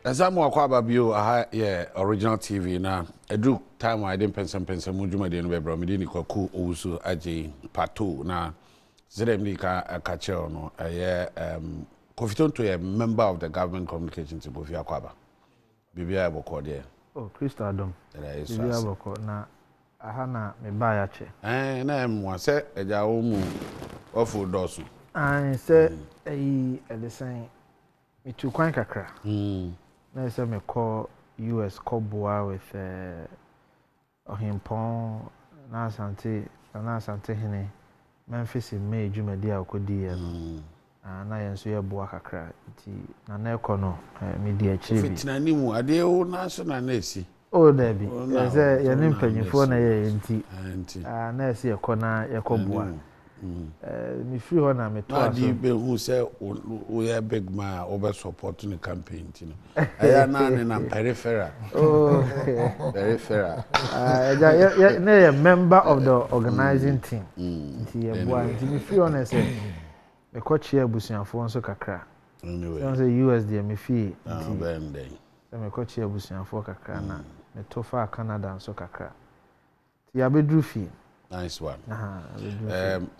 As I'm walk about you, yeah, original TV now. I do time I didn't Mpensenmpensenmu Juma de no bro me di kwaku owusu aje pato na zedem ka catch no Kofiton to a member of the government communications to Kofi Akwaba. Bibia boko there. Oh, Crystal Dom. Bibia boko na aha na me ba ya che. Na em say eja wo mu ofu dosu. Say the same me tu kwan kakra. Na say me call US Koboa with Ohimpon na Asante hene Memphis in May Jumadi akodi na yenso ye boa kakra ti na na ekono media chibi fitina ni mu ade o national na esi o da bi say ye nimpanyifo na ye nti na esi ekona yekoboa mi free ho na me to aso adi be hu say o ye big man over support the campaign you know aya na na peripheral peripheral na ye member of the organizing team nti ye boa nti mi free ho na say me kochi abusuafo nso kakra anyway so say USD me fee bende so me kochi abusuafo kakra na me tofa Canada nso kakra ti ya bedru fee. Nice one.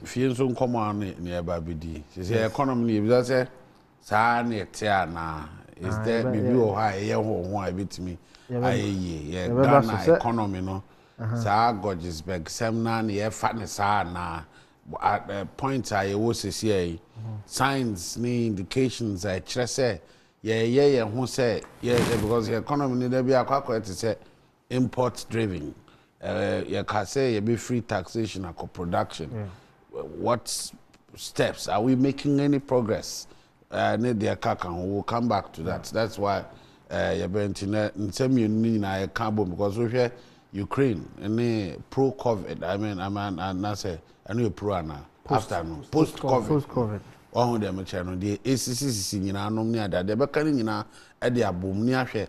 Fie nso nkomo an ne eba bidi say economy ni bi say saa na tia na is there bibi o ha ye ho a bitimi ayeye ye Ghana economy no saa Gorgeousburg sem na ne ye fa ne saa na at the point I was say signs ni indications I say yeah who say yeah because the economy need to be akwa to say import driven you can say you be free taxation and co-production. What steps are we making any progress? Need the we'll come back to that. That's why you're going to some you need a carbon because we hear Ukraine any pro-COVID. I mean, say I know pro now. After no post-COVID. All them channel the ACCC nyina nom ne ada de beka nyina e de abom ni ahwe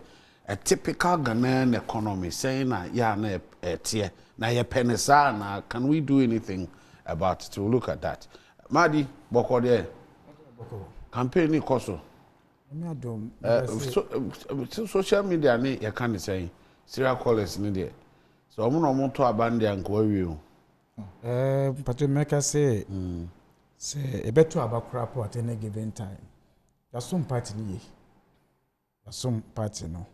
a typical Ghanaian economy saying na ya na tie na ye penisa na can we do anything about it? To look at that. Madi boko there. Campaign ni koso. Social media ni you can say serial callers ni there. So omo to abande anko awie o. Patrick Meka say a better about crap at any given time. There's some party ni. There's some party no.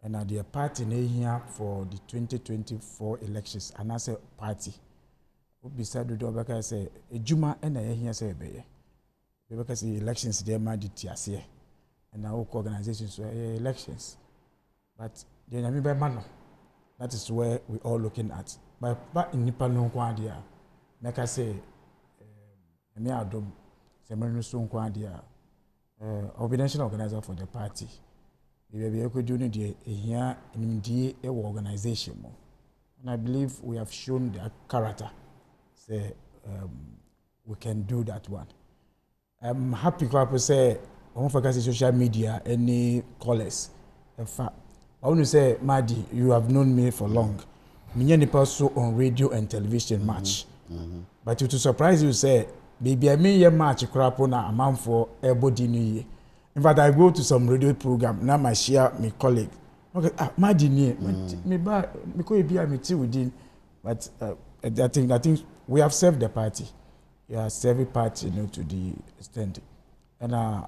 And at the party here for the 2024 elections, and I say party. Beside the door, I say a Juma and I hear say be. Because the elections they might TSA and now organizations elections. But then I mean by man. That is where we all looking at. But in Nippon no kwadia, make I say me adom semenu so kwadia national organizer for the party. We be able to do the here in the organization. And I believe we have shown their character. Say we can do that one. I'm happy to say I won't focus on social media any callers. In fact, I want to say, Madi, you have known me for long. Me also on radio and television match. But to surprise you, say, maybe I mean a match crap on a month for everybody new year. In fact, I go to some radio program, now I share my colleague. Okay, Madi me could be a meeting within, but I think we have served the party. You are serving party to the extent. And I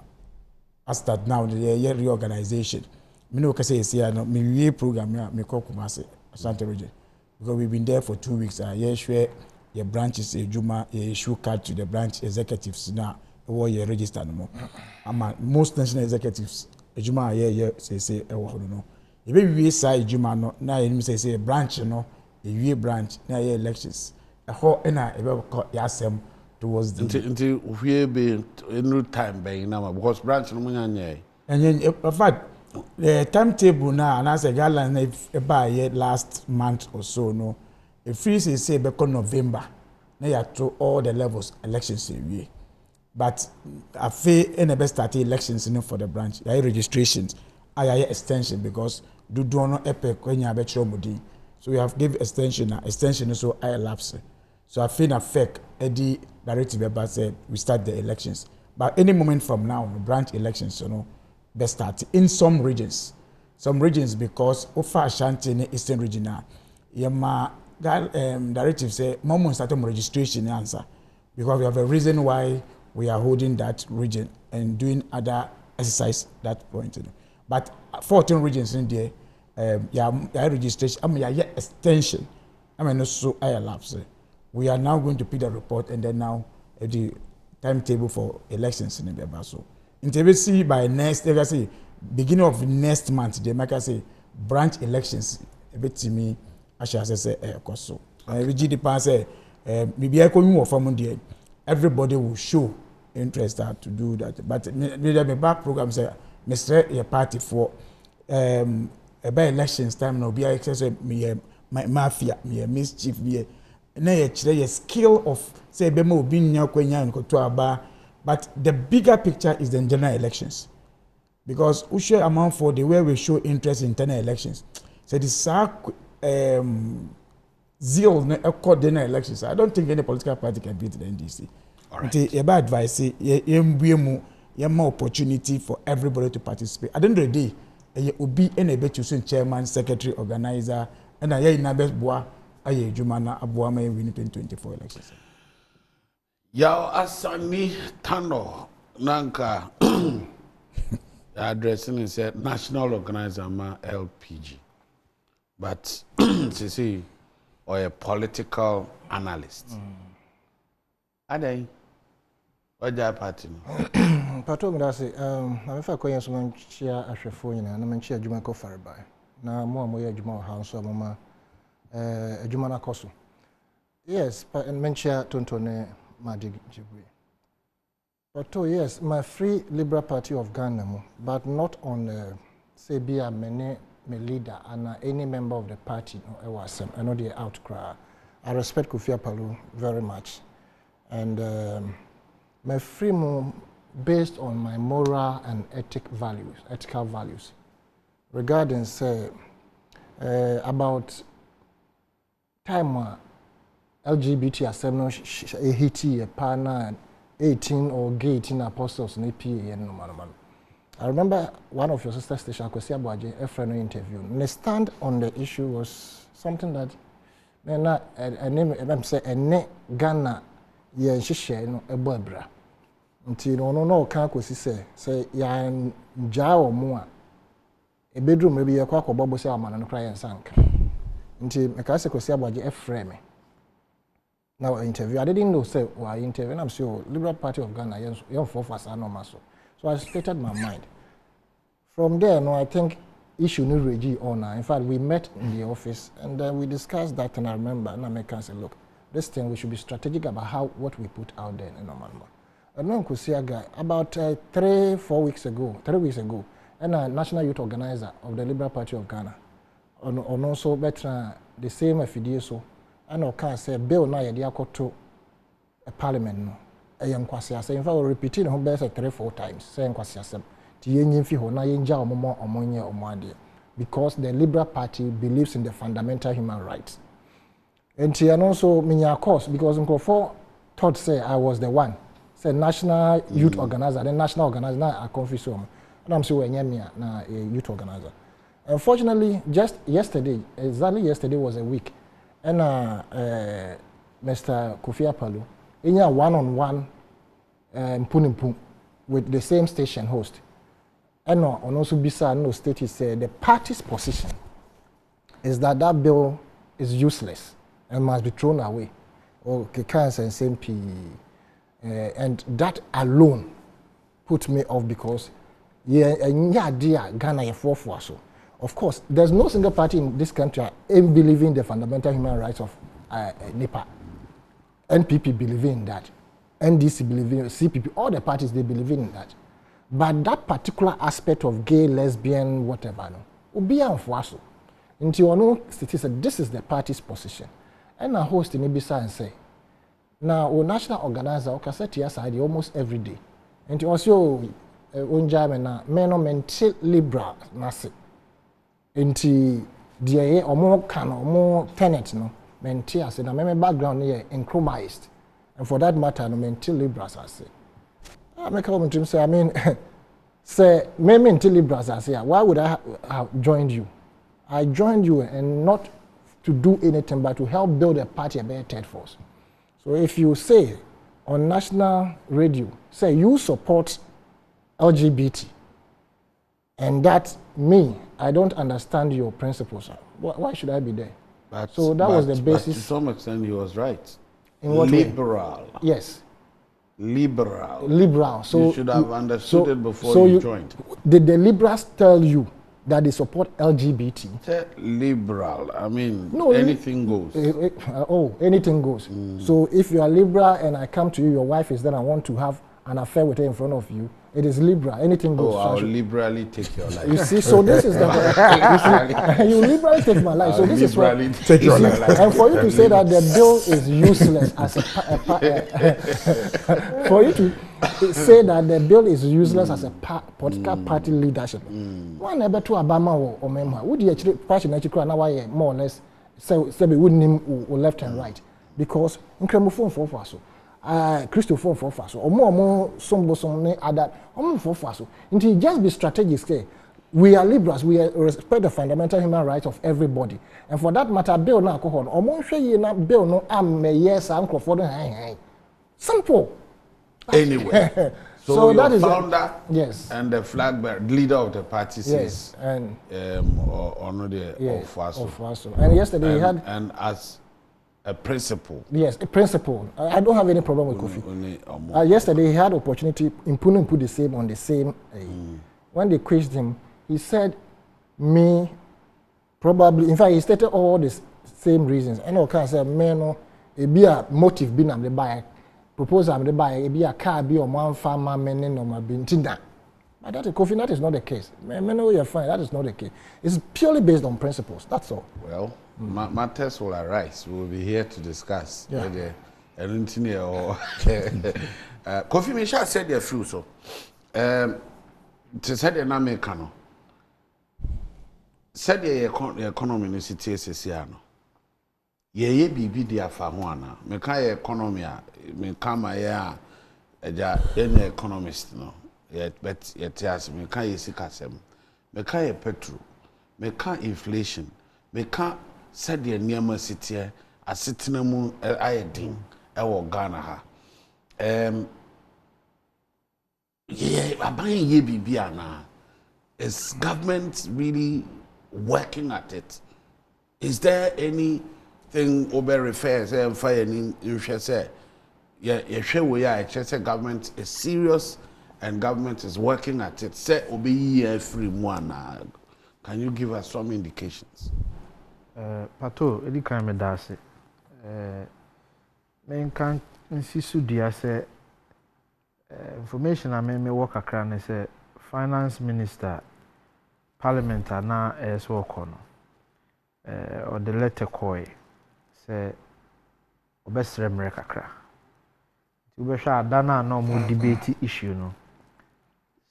start now the year reorganization. Me no say me program me call Kumasi Asante region because we've been there for 2 weeks. Share your branches Juma issue card to the branch executives now. Ye register no more. Most national executives Juma say no. If we say Juma no na you say branch no a branch na elections. A whole na yasem towards the until we be no time by now because branch no nyanye. And in fact the timetable now, and as a guideline, by last month or so, no, if freeze say back November, now you have to all the levels elections in but I feel in the best start elections for the branch, registrations, extension because do not epic when you have a mudi. So we have give extension so I lapse. So I feel affect Eddie directive about said we start the elections. But any moment from now, branch elections, best start in some regions because Ofa Ashanti in the eastern region now yema directive say moment start registration answer because we have a reason why we are holding that region and doing other exercise that point. But 14 regions in there, registration, extension. So I lapse. We are now going to pick the report and then now the timetable for elections in the Bebaso. In by next, they say beginning of next month, they make us say branch elections. A bit to me, I shall say, so. We GDP say, maybe I come more from there. Everybody will show interest to do that. But the back program say, Mr. Your party for by elections time no be excess me my mafia me mischief me na ye skill of say be mo bi nya kwanya nkoto aba. But the bigger picture is the general elections, because we show amount for the way we show interest in general elections. So the zeal na general elections. I don't think any political party can beat the NDC. All right. Until your advice, more opportunity for everybody to participate. At the end of the day, you will be able to choose chairman, secretary, organizer, and I na best boa aye jumana aboa may win 2024 elections. Yao asani tano nanka addressing is a national organizer ma LPG, but to see or a political analyst. Ade Oja party. Pato mi dasi na fa koyen so man chia ahwefo nyina na man chia adwuma ko farba na mo amoye adwuma o ha so mama adwuma na koso. Yes, man chia tontone madig jibwe. Pato, yes, my Free Liberal Party of Ghana, but not on say be a me leader and any member of the party no ewasem. I know the outcry. I respect Kofi Apalo very much, and my free based on my moral and ethical values. Regarding say about time LGBT assembly hiti a partner 18 or gay 18 apostles in APA no man. I remember one of your sister station Kwesi Abuaje a friend interview. And the stand on the issue was something that I'm say Ghana ye nhihye no ebobra nti no ka Kwesi say ya nja omo a e bedroom e bi ye kwa akobabo say amana no kra ye nsanka nti me ka say Kwesi Abuaje e frame me now interview I didn't know say why interview and I'm sure Liberal Party of Ghana you for fast no maso so I stated my mind from there no I think issue no regi on in fact we met in the office and then we discussed that and I remember and I can say look this thing we should be strategic about what we put out there in Omanma. I know Kusiaga about 3 weeks ago, and a national youth organizer of the Liberal Party of Ghana, and also better the same FDSO, and I can say bill na yedi to a parliament no. A young Kwasiasa, in fact, repeating home best 3-4 times, saying Kwasiasa, Tiyen fi ho na yenja omomo omonye omade, because the Liberal Party believes in the fundamental human rights. And also, of course, because Nkofo thought say I was the one, say national youth organizer, then national organizer, now I confuse him. And I'm sure na a youth organizer. Unfortunately, just yesterday, exactly yesterday was a week, and Mr. Kofi Apalo, in a one-on-one Mpensenmpensenmu with the same station host, and also Bisa no state is the party's position is that bill is useless and must be thrown away. Okay, cancer and same P. And that alone put me off because dear Ghana for so. Of course, there's no single party in this country believing in the fundamental human rights of NEPA. NPP believing in that. NDC believing, CPP, all the parties they believe in that. But that particular aspect of gay, lesbian, whatever, no, will be unforced. Until you know, this is the party's position. And I host in Ibisa and say, now, our national organizer, okay, set aside almost every day. And also, unjamena, mental liberal, nasi. Into the or more can or more tenant, no, mental, and my background here improvised. And for that matter, no mental liberals, I say. I make a comment to say, I mean, Say, maybe until liberals are here, why would I have joined you? I joined you and not to do anything but to help build a party, a better third force. So if you say on national radio, say you support LGBT, and that me, I don't understand your principles, why should I be there? So that was the basis. But to some extent, he was right. In what liberal. Way? Yes. Liberal. Liberal. So you should have understood it before you joined. Did the liberals tell you that they support LGBT? Liberal. I mean, no, anything goes. Anything goes. So if you are liberal and I come to you, your wife is there and I want to have an affair with her in front of you, it is liberal. Anything goes. I'll liberally take your life. You see, so this is the you liberally take my life. So this is what take your life. And for you to say that the bill is useless as for you to say that the bill is useless as a political party leadership. One ever to Obama or Memha. Would you actually passion actually now more or less say we wouldn't name left and right because in Cremophone for so. Christopher for Faso, or more some other, for Faso. Until just be strategic, say, we are liberals, we respect the fundamental human rights of everybody. And for that matter, bill no alcohol, or more say you not bill no yes, uncle for the simple. Anyway. So that is founder yes. And the flag bearer, leader of the party says, yes. And honor the yes, of Faso. And yesterday he had and as a principle. Yes, a principle. I don't have any problem with Kofi. Yesterday he had opportunity. Impunu put the same on the same. When they quizzed him, he said, "Me, probably." In fact, he stated all the same reasons. And okay, I said, "Man, it be a motive being am the buy, proposal am the buy. It be a car be on one farmer men no ma bintinda." But that is Kofi. That is not the case. Man, no, you're fine. That is not the case. It's purely based on principles. That's all. Well. Matters will arise. We will be here to discuss. Yeah. Kofi Misha said a few so. To say the name Kano. Said the economy in the city is no. Ye bibi dia fa ho ana. Me ka economy a me kama ya eja any economist no. But yet as me ka sikasem. Me ka petrol. Me ka inflation. Me ka said the near city a sitting ayedin ewo Ghana ha. Abayin ye bibia na. Is government really working at it? Is there anything over refers and fire in say government is serious and government is working at it? Say obi free one. Can you give us some indications? Pato, edi kan me dase. Men kan nsisu dia say information I me work akra ne say finance minister parliament na so kono. Or the letter koi say obesre mre kakra. Ti obehwa adana na mo debate issue no.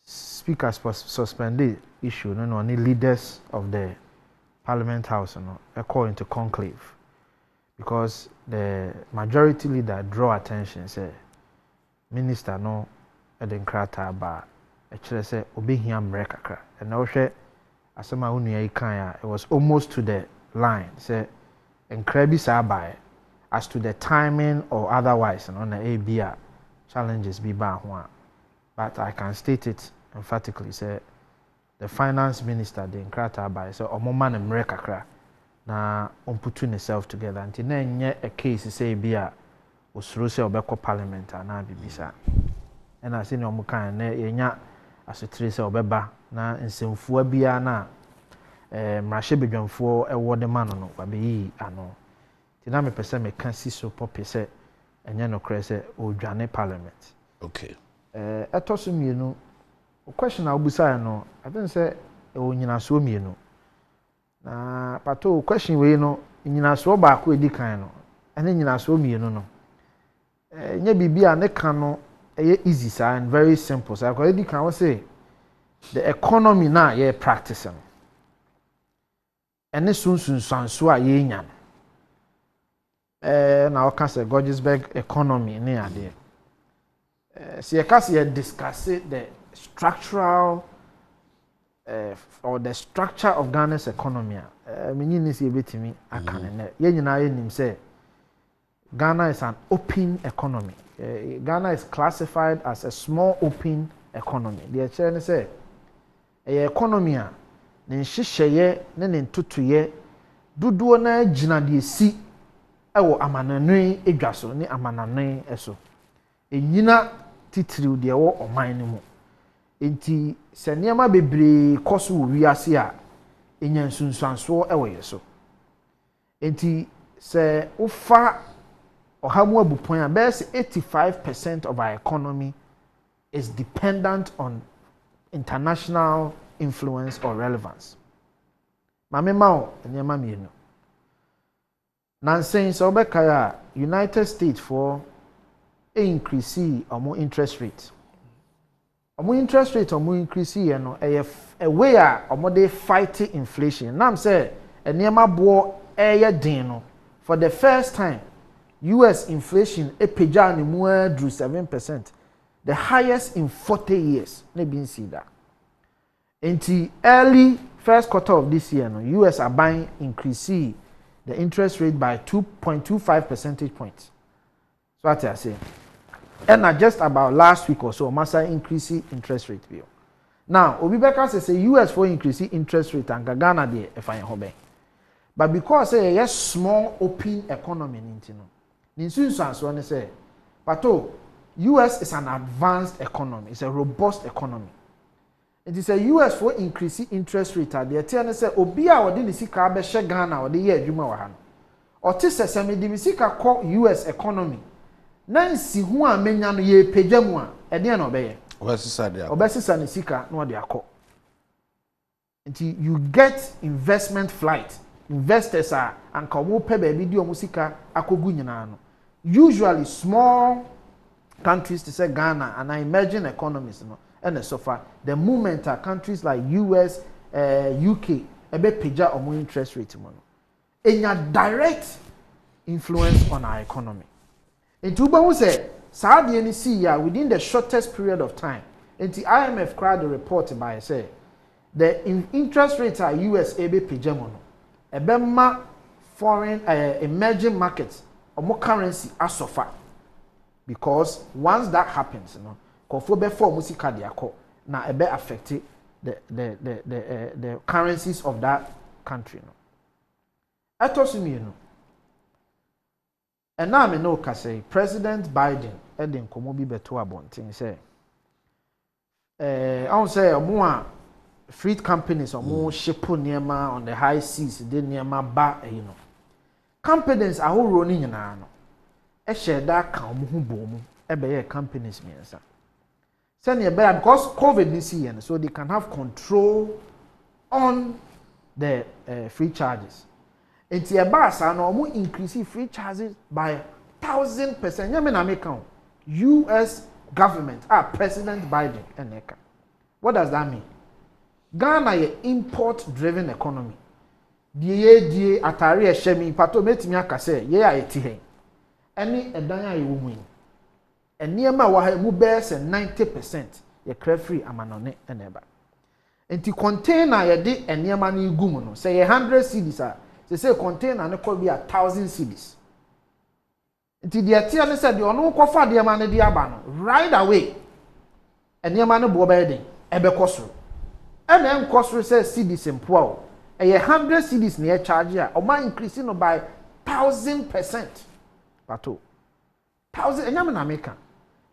Speakers suspended issue no only leaders of the Parliament House, call into conclave because the majority leader draw attention. Say, minister no, eden krata ba, actually say obi hiya mrekakra. And now she, asema unuya ikanya, it was almost to the line. Say, enkrebi sabai as to the timing or otherwise, on the ABR challenges be ba huwa. But I can state it emphatically. Say. The finance minister, the Nkrata by so Omoman and Mrekakra na putting itself together. Until then, a case say be a Usruse Obeko Parliament and na Bibisa. And I see no Mukan, yenya as a trace Obeba na in some Fuabia na Mrashebijan for a word man no, Babi ano. Tiname person me can see so poppy say and yano crese or Jane Parliament. Okay. Etosum you know. Question I'll be saying no, I don't say nyina so mienu. Na pato question we no nyina so ba ko edi kan no. Ene nyina so mienu no. Nya bibia ne kan no easy sir and very simple sir. Ko edi kan we say the economy na ye practicing. Ene sunsun sanso a ye nya. Na o kan say Goggisberg economy ne ade. See, you can discuss the structural or the structure of Ghana's economy, meaning is a bit me, I can't. Yen say Ghana is an open economy. Ghana is classified as a small open economy. The chairman say a economy a ne nhyehyɛ ne ntotoyɛ dodoɔ na gyina de si ɛwɔ amananwe edwa so ne amananwe ɛso. Enyina titiriw de ɛwɔ ɔman no mu. Enti sɛ nneɛma bebree kɔ so wɔ wiase a enya nsunsuansoɔ ɛwɔ yɛ so. Enti sɛ wofa ɔhamu abupɔn a bɛyɛ sɛ 85% of our economy is dependent on international influence or relevance. Mame mao nneɛma mmienu. Nansen sɛ ɔbɛkae a United States for increase ɔmo interest rate. Ɔmo interest rate ɔmo increase yɛ no ɛyɛ a way a ɔmo de fight inflation. Nam sɛ nneɛma boɔ ɛyɛ den no for the first time US inflation epagya ne mu aduru 7%, the highest in 40 years. Ne bi nsi da. Enti early first quarter of this year no US are buying increase the interest rate by 2.25 percentage points. So what I say. And just about last week or so, massa increase interest rate bill. Now, Obibeka say US for increase interest rate and Ghana de e fine hobe. But because say yes small open economy nintino. Ninsunsan so ne say, pato US is an advanced economy, it's a robust economy. It is a US for increase interest rate at the tell say obi a wodi ne sika be hye Ghana wodi ye adwuma wa ha no. Ote sese me di sika call US economy. Nansi hu a menya no ye pagya mu a e de na obeye. Obesisa ne sika na ode akọ. Until you get investment flight. Investors are and come pay baby di omo sika akogu nyina no. Usually small countries to say Ghana and emerging economies no and so far the movement are countries like US, UK ebe pagya omo interest rate mo no. Enya direct influence on our economy. Enti uba say saa de ni see ya within the shortest period of time. Enti IMF cried the report by say the interest rates are US ebe pagya mo no. Ebe ma foreign emerging markets omo currency asofa. Because once that happens, you know, kofo be for musika de akọ na ebe affect the currencies of that country no. Atosumi no. And now me no ka say President Biden eden komo bi beto abonten say I won say omo a freight companies omo ship niema on the high seas de niema ba you know. Companies ahoro ni nyina no. E share that ka omo hu bomu e be ye companies miensa. Send ye better because COVID this year so they can have control on the free charges. Enti e ba sa no omo increase free charges by 1,000%. Nyame na make am. US government President Biden eneka. What does that mean? Ghana ye import driven economy. Die atare e hye pato metimi aka say ye a eti hen. Any edan a ye wo mu. Eniema wa ha mu be 90% ye credit free amanone eneba. Enti container ye de eniema na igum no say 100 cedis a say container ne ko bi 1,000 cedis. Enti de atia ne say de ono ko fa de ma ne de aba no right away eniema ne bo be den ebe kosoro. And then cost say cedis mpo a e 100 cedis na ye charge a o ma increase no by 1,000%. Pato 1,000 enyam na America.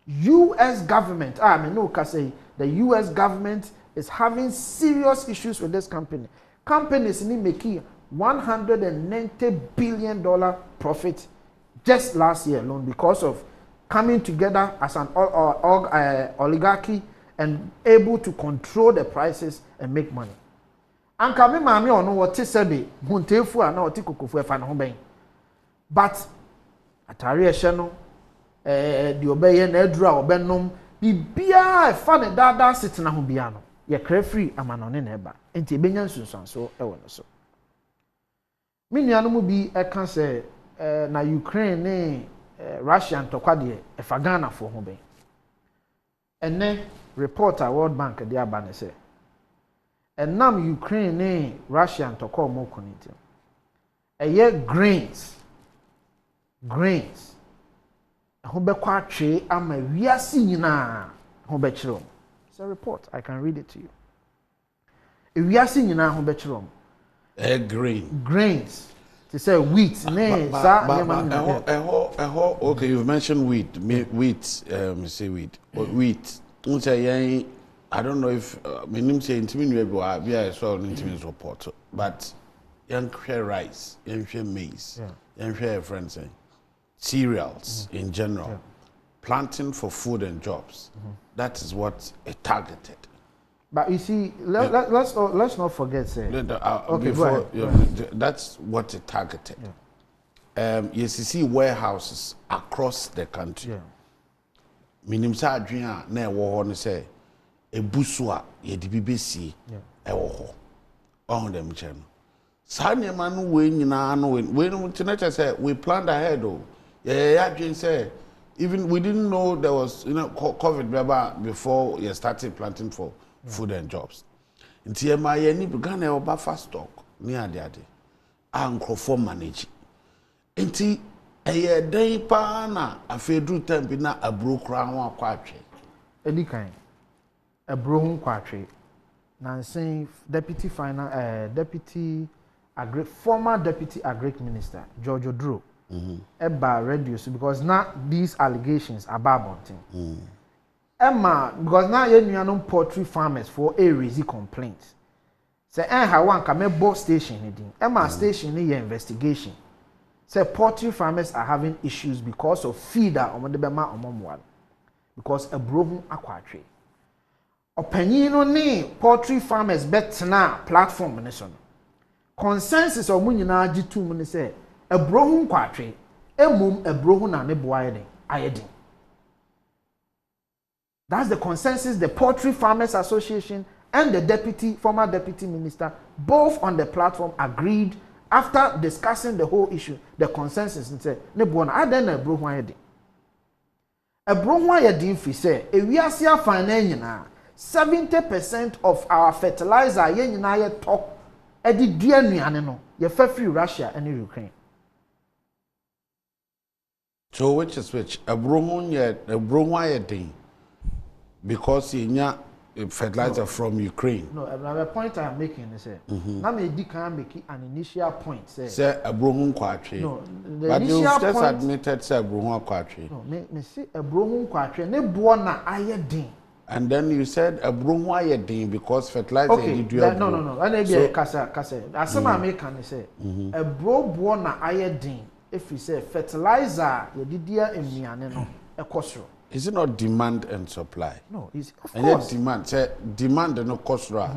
US government me no ka say the US government is having serious issues with this company. Companies ni making $190 billion profit just last year alone because of coming together as an oligarchy and able to control the prices and make money. Anka me maame ono wote sebe huntefu a na wote kokofu efa na ho ben. But atare ehye no de obeye na adura obenom bibia efa ne dada setena ho bia no ye kra free amanone na eba enti ebenya nsunsuanso ewo no so. Me nuanom bi eka se na Ukraine ne Russia ntokwa de efa Ghana fo ho ben. and then reporter World Bank the abane say and now Ukraine ne Russia and toko mo kuniti grains ho be kwa twe ama wiase nyina ho be kire. It's a report, I can read it to you. Wiase nyina ho be kire. Grains. To say wheat, okay, you've mentioned wheat. Say wheat. Wheat. I don't know if minim say intimate we are so intimate report, but young rice, young maize, young friends cereals in general, planting for food and jobs. That is what it targeted. But you see, let's not forget, say. Okay, that's what it targeted. You see warehouses across the country. Minim sa adwena na ewo ho no say ebusu a ye de bibesi ewo ho. On them chen. Sa nyema no we nyina no we no teenager say we planned ahead oh. Yeah, adwen say even we didn't know there was COVID before you started planting for food and jobs. Nti e ma ye ni Ghana e oba fast stock ni ade ankrofo manage. Nti eye dan pa na afedru tempi na abro kra ho akwatwe. Edi kan. Abro ho kwatwe. Nansen former deputy agric minister George Odro. Eba radio so because now these allegations are babonting. Emma, because now you know poultry farmers for a raise complaints. Say, one can station heading. Emma station in your investigation. Say poultry farmers are having issues because of feeder on the bema on because a broken aquatry. Opinion ni poultry farmers bet na platform nation. Consensus of munina G2 mun say a broken quatry, a broken and a boy ayedin. That's the consensus the Poultry Farmers Association and the former deputy minister, both on the platform, agreed after discussing the whole issue. The consensus and said, "Nebuana, I don't know bro why yedi. A bro why yedi fi say, we are see a 70% of our fertilizer yen na ye talk edi dua nuane no ye fa free Russia and Ukraine." So which is which? A bro why yedi. Because you fertilizer from Ukraine. No, the point I'm making is now me can make an initial point. Say a brohun quatri. No, but you just admitted say a brohun quatri. No, me say a brohun quatri. Ne buona ayedin. And then you said a brohun ayedin because fertilizer. Okay, no. I need be kasa. Asema I make can say a buona ayedin. If you say fertilizer, you did dear in miane no a cost. Is it not demand and supply? No, it's of and course. Demand. Say demand no cost ra.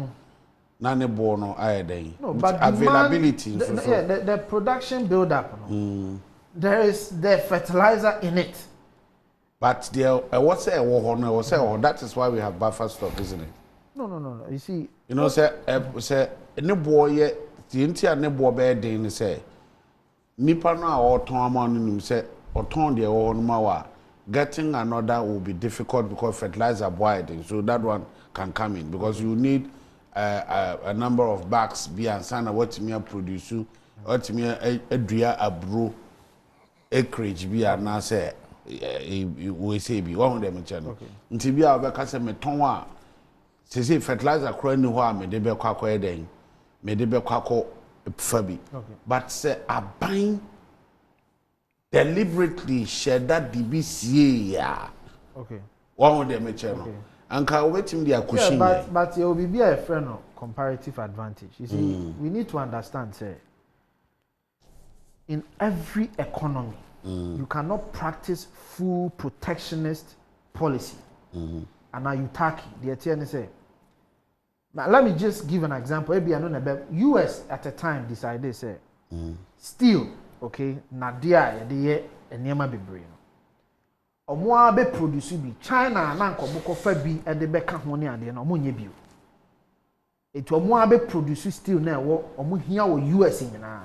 Nane bono ayedin. No, but availability. The production build up. No. There is the fertilizer in it. But there, what's say that is why we have buffer stock, isn't it? No. You see, say any boy the entire ne boy bed in say nipa no or ton man say or ton the or no getting another will be difficult because fertilizer boiling, so that one can come in because you need a number of bags be and sana what me produce what me a dria abro acreage be and na say we say be one of them channel nti bi a be ka say me ton a say fertilizer kro ni ho a me de be kwakọ eden me de be kwakọ fa bi but say aban deliberately share that DBCA ya. Okay. One of them channel. Okay. And can wait him the acquisition. Yeah, but it will be a friend of comparative advantage. You see, we need to understand, say, in every economy, you cannot practice full protectionist policy. And now you tacky. The attorney say. Now let me just give an example. Maybe I know US at a time decided say, still. Okay, Nadia, the Enema Bibrino. Omo be produce bi China na nkoboko fa bi e de beka ho ne ade na omo nye bi. Etu omo be produce still na wo omo hia wo US nyina.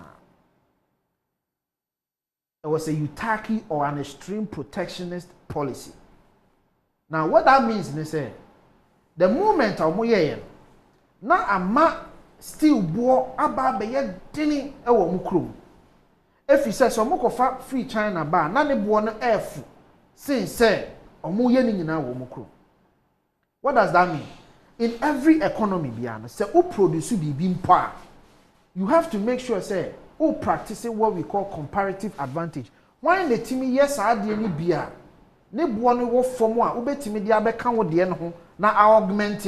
It was a Utaki or an extreme protectionist policy. Now what that means is say the moment omo ye na ama still bo aba be ye dini e wo mu krom. If you say so omo kofa free China ba na ne bo no efu since say omo ye ni nyina wo mu krom. What does that mean? In every economy biano say who produce bibi mpo a you have to make sure say who practicing what we call comparative advantage. When the team yes ade ni bia ne bo no wo fom a obetimi dia be kan wo de no ho na augment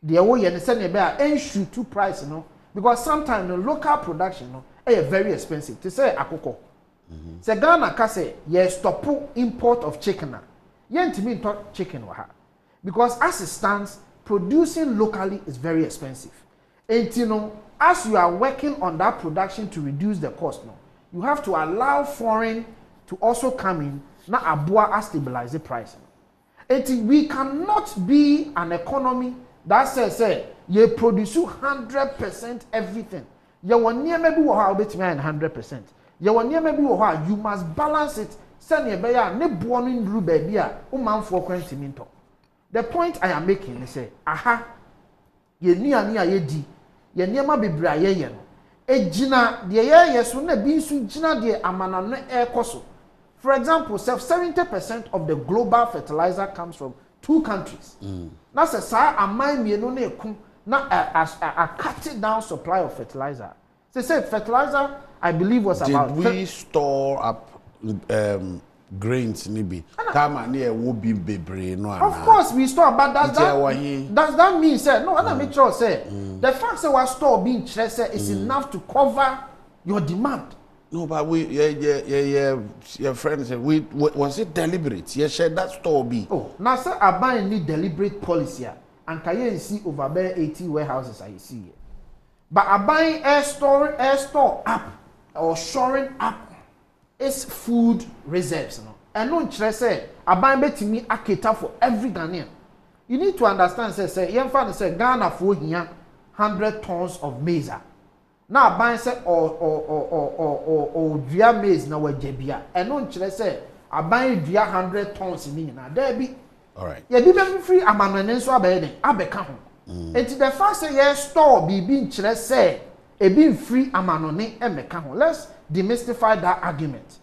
the wo ye ne say ne be a ensure to price no because sometimes the local production no very expensive to say akoko say Ghana ka say ye stop import of chicken na ye ntimi into chicken wa ha because as it stands producing locally is very expensive and you know as you are working on that production to reduce the cost no you have to allow foreign to also come in na aboa stabilize the price. And we cannot be an economy that says say you produce 100% everything. You want near maybe how between 100%. You want near maybe how you must balance it. Send your bear ne born in rubebia man for quantiminto. The point I am making is say aha ye ni ye di ye niema bebra ye no. Ejina de ye so na bi nsu jina de amana no ekoso. For example, 70% of the global fertilizer comes from 2 countries. Now, say, amai mienu ne ekum na a cut down supply of fertilizer. They said fertilizer, I believe, was about. Did we store up grains? Maybe. Time near would be bebre no. Of course, we store, but does that mean say no? I make sure say the fact that we store being stressed is enough to cover your demand. No, but we, your friend said, was it deliberate? Yes, shared that store be. Oh, now, sir, I buy any deliberate policy, and can you see over there 80 warehouses I see here. But I buy air store up, or shoring up, is food reserves. No? And no interest, say, I buy bet me a cater for every Ghanaian. You need to understand, say, young fan say, Ghana for here 100 tons of maize. Now buy say or via maize na wajebia and no nkyere say I buy via 100 tons ni na there be all right yeah be free amanone nso abeden abeka ho enti the fact say yes store bibi nkyere say e be free amanone emeka ho let's demystify that argument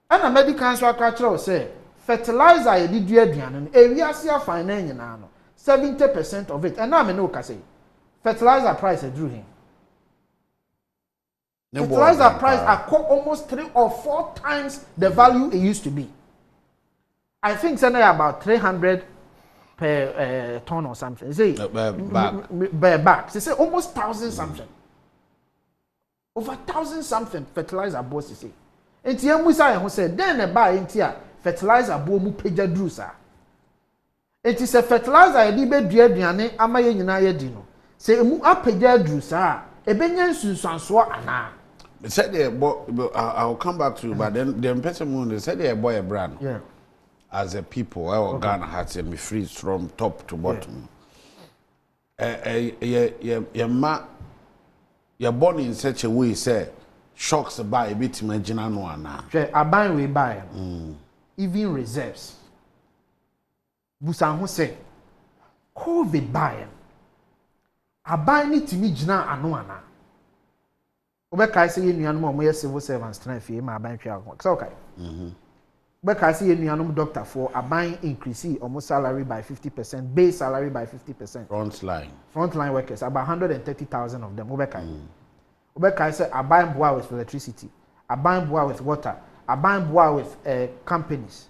and a medical so akra say fertilizer ye di dua aduane no ewiase afan na nyina no 70% of it and now me no ka say fertilizer price e drew him. Fertilizer price are almost 3 or 4 times the value it used to be. I think it's about 300 per ton or something. Say bag. They say almost 1,000 something. Over 1,000 something fertilizer boss say. And tiam we say who said then a buy into fertilizer bo mu peja drusa. It is a fertilizer e be dua aduane amaye nyina ye di no. Say mu apeja drusa e benya nsunsanso ana. Said I'll come back to you, but then the Mpensenmpensenmu said a boy a brand. Yeah. As a people, our Ghana has to be free from top to bottom. You're born in such a way, say shocks buy a bit imagine no ana. I buy we buy. Even reserves. Busan who say COVID buy. I buy ni timi jina ano ana. Obeka say nuanom omo civil servants tena fie ma aban hwa ho. So okay. Obeka say nuanom doctor for aban increase omo salary by 50%, base salary by 50%. Frontline workers about 130,000 of them obeka. Obeka say aban boa with electricity, aban boa with water, aban boa with companies.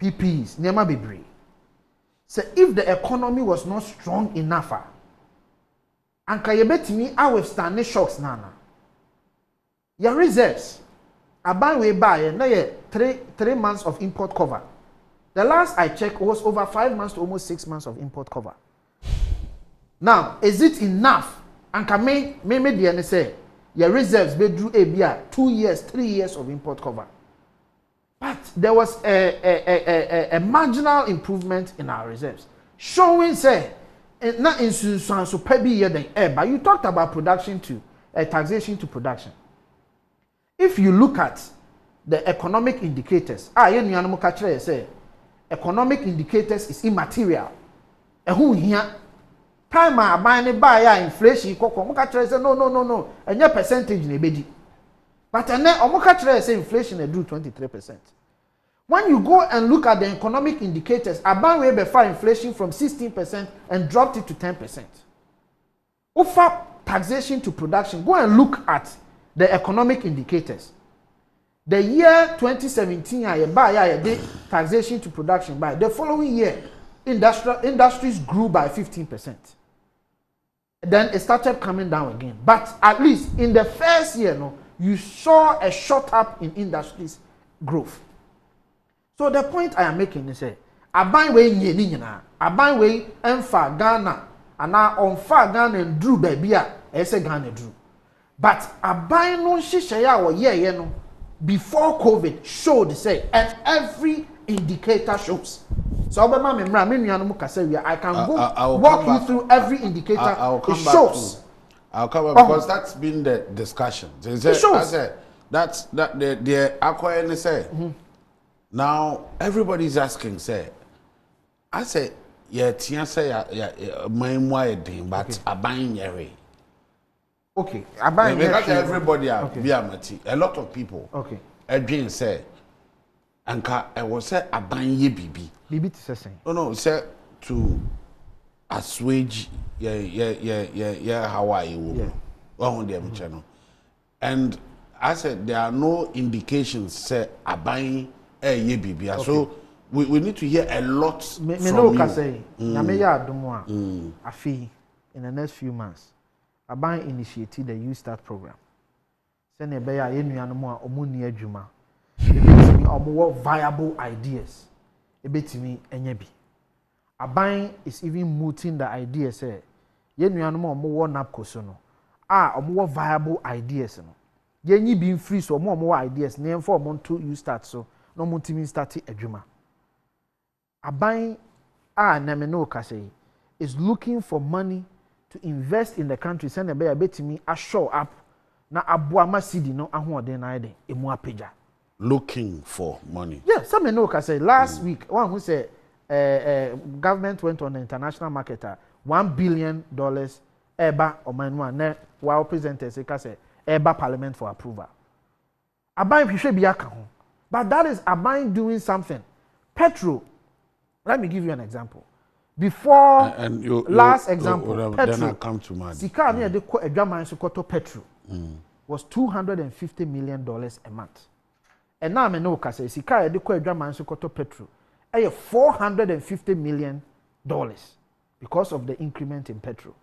PPs, nema bebre. So if the economy was not strong enough, anka yebetimi a withstand shocks nana. Your reserves, a buy we buy na ye 3 months of import cover. The last I checked was over 5 months to almost 6 months of import cover. Now, is it enough? Anka me the say your reserves be drew a 2 years, 3 years of import cover. But there was a marginal improvement in our reserves, showing say not in so pebi year but you talked about production to taxation to production. If you look at the economic indicators, say economic indicators is immaterial. Who here? Time I buy buy inflation koko mo ka say no and your percentage na ebedi. But and then omo ka say inflation na do 23%. When you go and look at the economic indicators, aban we before inflation from 16% and dropped it to 10%. Offer taxation to production. Go and look at the economic indicators. The year 2017 I did taxation to production by the following year industries grew by 15%. Then it started coming down again. But at least in the first year, no, you saw a shot up in industries growth. So the point I am making is say, aban we nye ni nyina, aban we emfa Ghana, ana onfa Ghana and drew baby a say Ghana drew. But aban no hihye ya wo ye no before COVID showed say, and every indicator shows. So I can go walk you through every indicator. It shows. I'll come back because that's been the discussion. It shows. I said that's that the acquiring say. Now everybody's asking say. I say yeah, tia say yeah, my thing, but I buying yere. Okay, I buying because everybody a lot of people. Okay. Again say. Anka I was say I buying ye bibi. Bibi to say. No, say to assuage Hawaii woman. On the channel. And I said there are no indications say I buying ye bibi. So we need to hear a lot from you. Say, Afi in the next few months, I buying initiated the You Start program. Send a beya yenuanuma omuni adwuma. Ebetimi omo viable ideas. Ebetimi enyebi. Aban is even mooting the idea say yenuanuma omo napko so no. Omo viable ideas no. Yenyi being free so omo ideas na for omo to You Start so no mo timi start adwuma. Aban na me no ka say is looking for money to invest in the country. Send a beya betimi a show up na aboa masidi no ahoden na ide emu apeja. Looking for money. Yeah, some know can say last week one who said government went on the international market $1 billion eba or man while presenters say eba parliament for approval. Aban should be account. But that is Aban doing something. Petro, let me give you an example. Before last example, Petro, then I come to mind. Sika near the Edwaman Sokoto Petro was $250 million a month. And now I know Kase Sika de ko Edwaman Sokoto Petro. $450 million because of the increment in petrol.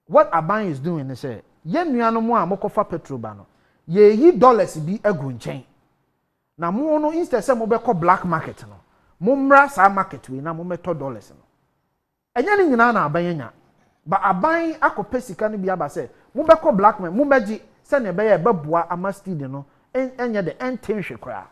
What Aban is doing is say, yen nuano mo a mokofa petrol ba no, ye yi dollars bi agu nchen. Na mo no instead say mo be ko black market no. Mo mra sa market we na mo meto dollars no. Enya ni nyina na Aban nya. Ba Aban akope sika no bi aba say, mo be ko black man, mo meji se ne be ye beboa amastid no, enya de entenhwe kra.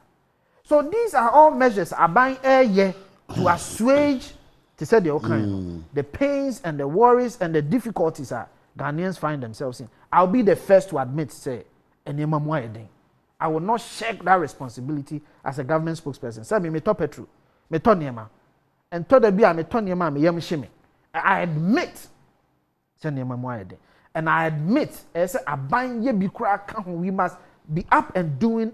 So these are all measures Aban ye to assuage to say the pains and the worries and the difficulties that Ghanaians find themselves in. I'll be the first to admit, say, I will not shirk that responsibility as a government spokesperson. Say me to Petro, me to Niema, and to the Bia me to Niema me yem shime. I admit, say Niema moyede, and I admit, as Aban ye bikra we must be up and doing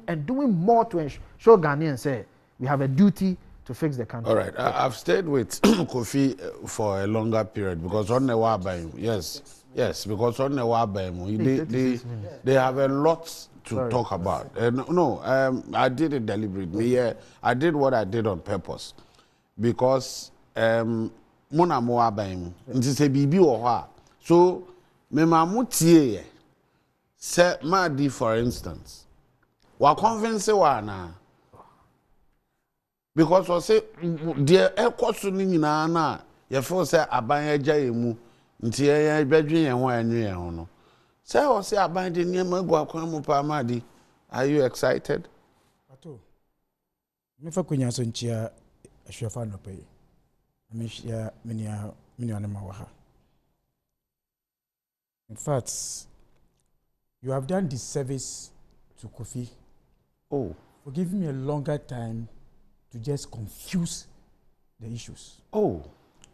more to show Ghanaians say we have a duty to fix the country. All right, I've stayed with Kofi for a longer period because on the Wabaim, yes, because on the Wabaim, they have a lot to talk about. I did it deliberately. Yeah, I did what I did on purpose because Mona Moabaim, it's a BB or so me mamutie say Madi, for instance, wa convince wa na. Because we say the ekoso ni nyina na ye feel say Aban agya emu nti ye bedwen ye ho anwe ye ho no say o say Aban de niam agu akwan mu pa Madi. Are you excited? Pato me fa kunya so nchia ahwefa no pay me hia menia na ma wa ha. In fact, you have done this service to Kofi for giving me a longer time to just confuse the issues. Oh.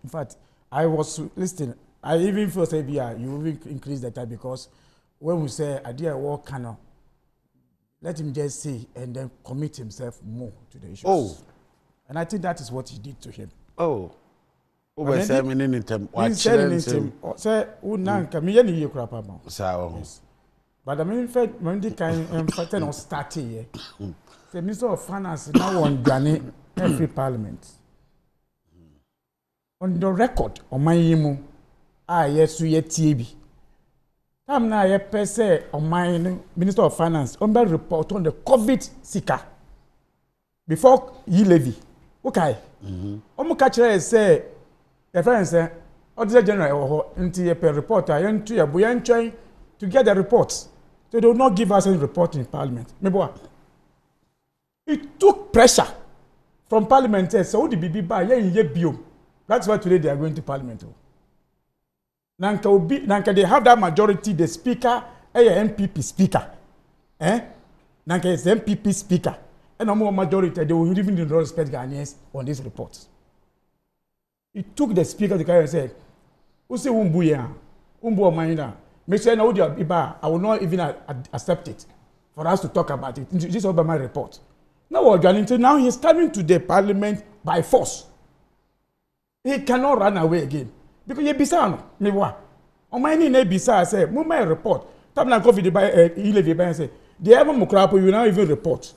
In fact, I was listening. I even feel say, you will increase the time because when we say, I did a work, let him just say and then commit himself more to the issues. Oh. And I think that is what he did to him. Oh. Over 7 minutes. Say, Unanka, me any year crap about. Yes. But I mean, when they can start here, the Minister of Finance now on Ghana every parliament. On the record, on my emu, yes, we TB. Time now, I say on my Minister of Finance, on the report on the COVID seeker before ye levy. Okay. Omo catcher say, a friend say, Auditor General or into a report, I am to a trying to get the reports. They do not give us any report in Parliament. It took pressure from Parliament. So the BB by ye. That's why today they are going to Parliament. Nanka they have that majority. The speaker, MPP speaker, Nanka is the MPP speaker, and no more majority. They will even not respect Ghanaians on this report. It took the speaker to come and say, "Who say umbuya, minda? Make sure now I will not even accept it for us to talk about it. This is about my report." Now he's coming to the Parliament by force. He cannot run away again. Because you bisa me wa. On my ni bisa say, "Move my report." Tam na COVID by Ilevy by say, "The ever mukrapo you now even report."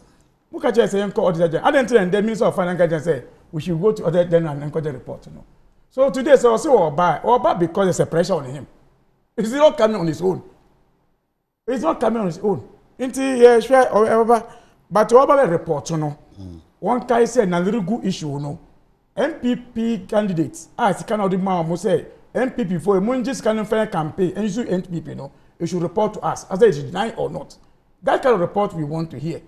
Muka just say enko auditor. I didn't tell the Minister of Finance say we should go to other then and enko the report. No. So today so also Oba because there's a pressure on him. He's not coming on his own. He's not coming on his own. Inti sure Oba, but Oba report no. One guy say na very good issue no. MPP candidates, as cannot the man say MPP for a Munjis fair campaign and you should MPP no, you should report to us as they deny or not. That kind of report we want to hear.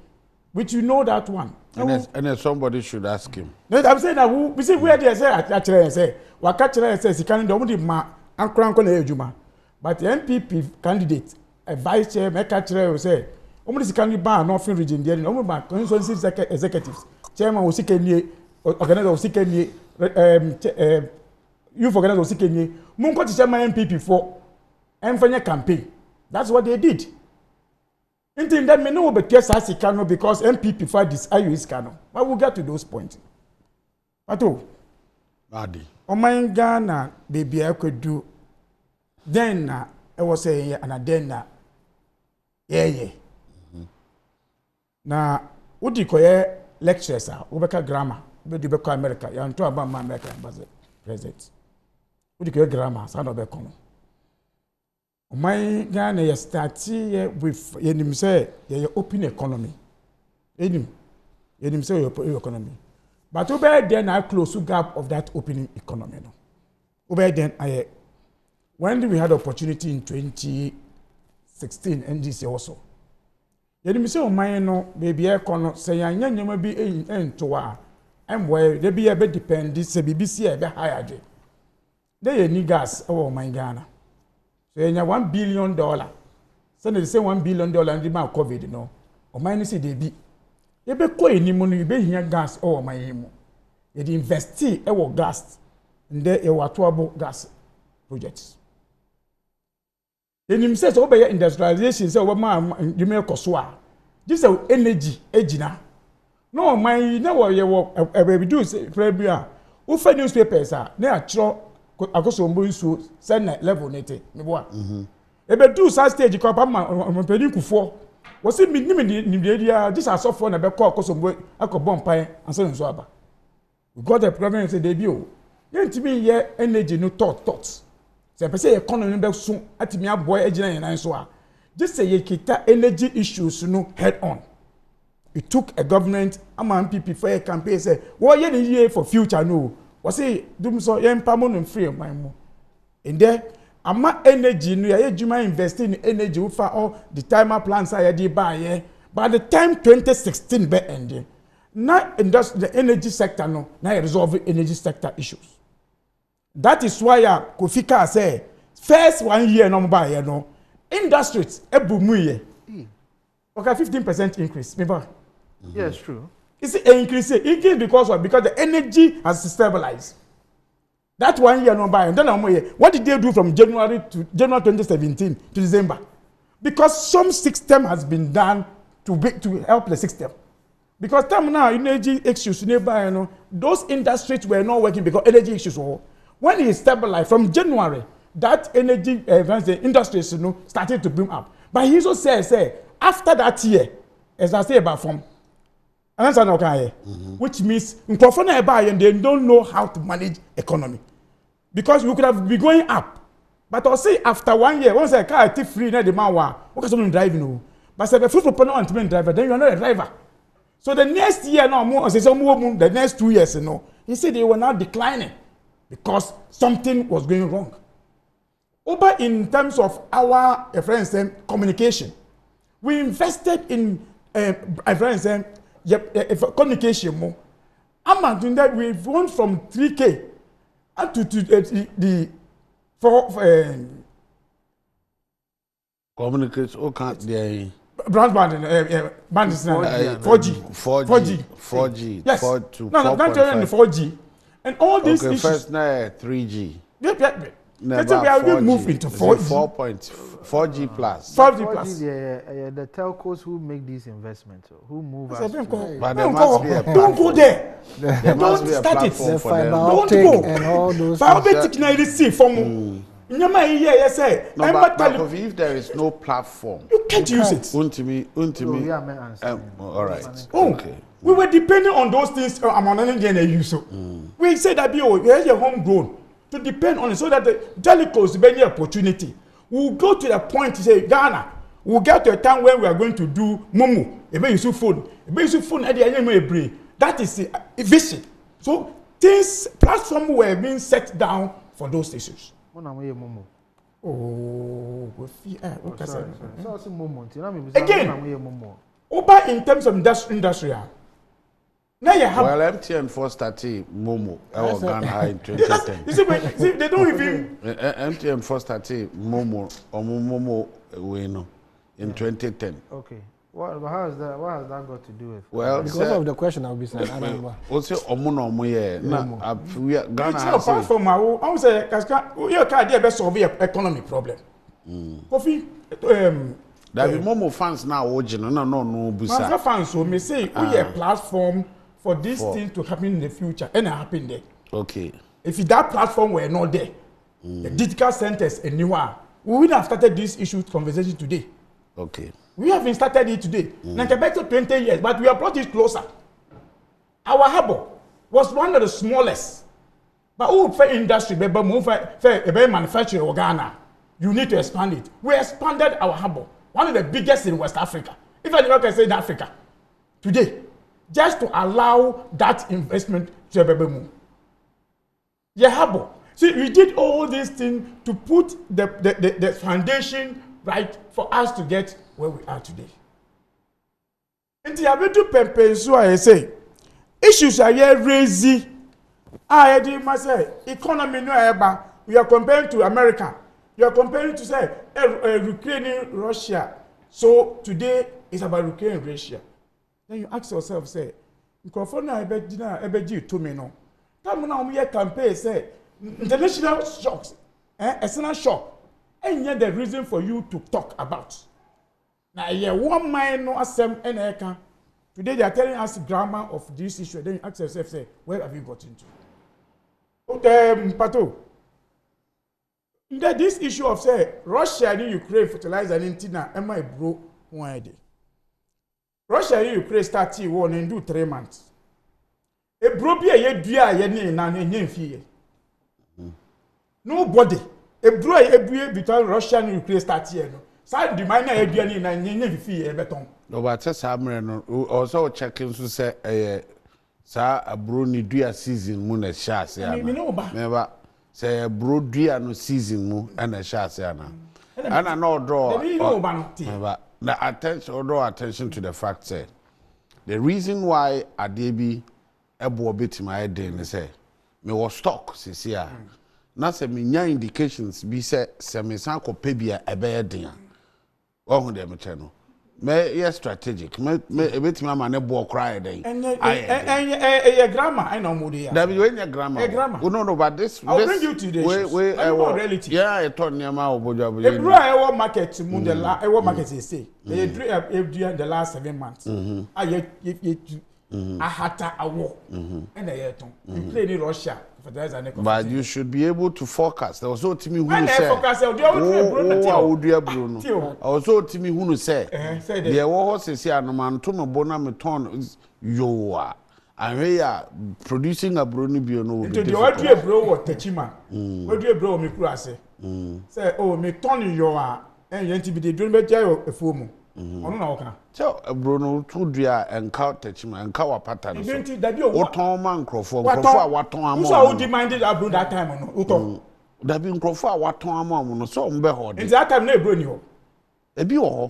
Which you know that one. And then somebody should ask him. I'm saying that we see where they say actually say Wakachara says he can't do ma and but the MPP candidate, a vice chair, Mekachara will say, almost can be ban Northern region, the only bank executives, chairman will seek any organizer will seek any youth organizer will seek any Munko to chairman MPP for Mfanya campaign. That's what they did. Until that may know but yes, as cano because MPP for this IUS cano. But we'll get to those points. But oh, Adi. On my Ghana, baby, I could do. Then I was saying, and then yeah. Now, what do you call lectures? Ubeka grammar, Ubeka America. You talk about my American president. What do you call grammar? Sound of a common. My Ghana, you start with you say your open economy. You say your economy. But over then I close the gap of that opening economy. Over then when we had opportunity in 2016 and this year also. You say my no baby economy say you be into and where they be a bit depend this BBC a bit higher. They need gas over my Ghana. So you $1 billion. So they say $1 billion and the man COVID no. Or mine say they be. You be coin ni money you be here gas over my emo. You invest our gas and there you are trouble gas projects. Then him says over industrialization say over man you make koswa. This is energy ejina. No my never you work reduce probably. Who find newspapers are na atro akosombo nso send level nete me boa ebe do sa stage ko pa ma mpeni kufo wo se mi ni dia this are so na be ko akosombo akobon pan ansa nso aba we got the problem say dey bi o yentimi ye energy no thoughts say pe say economy be so atimi aboy agina yan so a just say ye kita energy issues no head on. It took a government MPP for a campaign say what ye dey for future no. Was say do so yen pamon and free my mo. And there ama energy no ya juma invest in energy for all the timer plants I dey buy here. By the time 2016 be ending, na industry the energy sector no na resolve energy sector issues. That is why Kofika say first 1 year no buy here no industries ebumu ye. Okay, 15% increase. Remember? Yes, true. It's increase because of because the energy has stabilized. That 1 year no buy. Then what did they do from January 2017 to December? Because some system has been done to help the system. Because time now energy issues nearby, you know, those industries were not working because energy issues were. When it stabilized from January, that energy the industries, you know, started to boom up. But he also says, after that year, as I say about from, which means and they don't know how to manage economy. Because we could have been going up. But I'll say after 1 year, once a car is free, the man what can driving? But if the first proponent driver, then you are not a driver. So the next year now, the next 2 years, you know, he said they were now declining because something was going wrong. Over in terms of our friends communication, we invested in communication more. I'm doing that. We've gone from 3K up to the communication. Oh, can't they? Broadband, 4G. Yes. 4G. And all these issues. First, 3G. Yep. We are moving into 4G. 4G plus. 4G plus. The telcos who make these investments, who move us. But there must be a don't go there. There must be a platform for them. Don't go. And all those Fiber technology from. No, but if there is no platform, you can't use it. All right. Okay. We were depending on those things. We said that here's your homegrown to depend on it so that the telecos be any opportunity. We'll go to the point to say Ghana. We'll get to a time where we are going to do Momo. That is a vision. So things platform were being set down for those issues. Again, over in terms of industrial. Now you have MTN first started Momo Ghana in 2010. You see, they don't even MTN first started Momo or Momo in 2010. Okay. What has that got to do with? Well, because of the question I'll be saying. I don't know. Also, Ghana has apart from I would say, you can't be solve your economic problem. Kofi, there be Momo fans now watching. No, Busa fans. So me say, we a platform for this thing to happen in the future, and it happen there. Okay. If that platform were not there, the digital centers anywhere, we would have started this issue conversation today. Okay. We haven't started it today. Like about 20 years, but we have brought it closer. Our harbor was one of the smallest. But who for industry, but manufacturing in Ghana, you need to expand it. We expanded our harbor, one of the biggest in West Africa. If I can say in Africa, today, just to allow that investment to move. Yeah, harbor. See, we did all these things to put the foundation right for us to get where we are today. And the Mpensenmpensenmu, I say, issues are here raising. I must say, economy no eba. We are comparing to America. You are comparing to say Ukraine, Russia. So today is about Ukraine and Russia. Then you ask yourself, say, ebe to me no. Time now we campaign say international shocks, external shock. And yet the reason for you to talk about. Now, yeah, one mind no assem and today they are telling us grammar of this issue. Then you ask yourself, say, where have you got into? Okay, Pato. This issue of say Russia and Ukraine fertilizer and Intina, am I broke 1 day? Russia and Ukraine start war and do 3 months. A broke be a year, nobody. A brew between Russia and Ukraine start here. Side the minor Adrian and fee a beton. No, but also checking to say a bruni dear season moon a shas. Never say a brood dear no season moon and a shas. And I know draw attention to the fact say the reason why a debi a boy bit my head in say me was stock, Cecilia. Na se me nya indications bi se me san ko pebia ebe ye den a ohun dem che no Me strategic. Me bit my man bo cry then. And grammar I know more there. That be when your grammar. Grammar. No, but this I'll bring you to the reality. Yeah, I told you about Bojo. A bra market to the market say. The last 7 months. I had a war and a year. You play in Russia. But you should be able to forecast. There was so to me who said, Bruno. Also to me who said, there was a man to my bonameton. You are. And we are producing a Bruni Biono. To the audio bro or Techima. What do you bro me say? Say, oh, me Tony, you are, and you to be the dream better a fool. So Bruno to dear and cow Techima and cow pattern. What Tom man Crawford, what Tom so demanded about that time on Uto. That being Crawford, what Tom on so behold. In that time, no Bruno. A bio.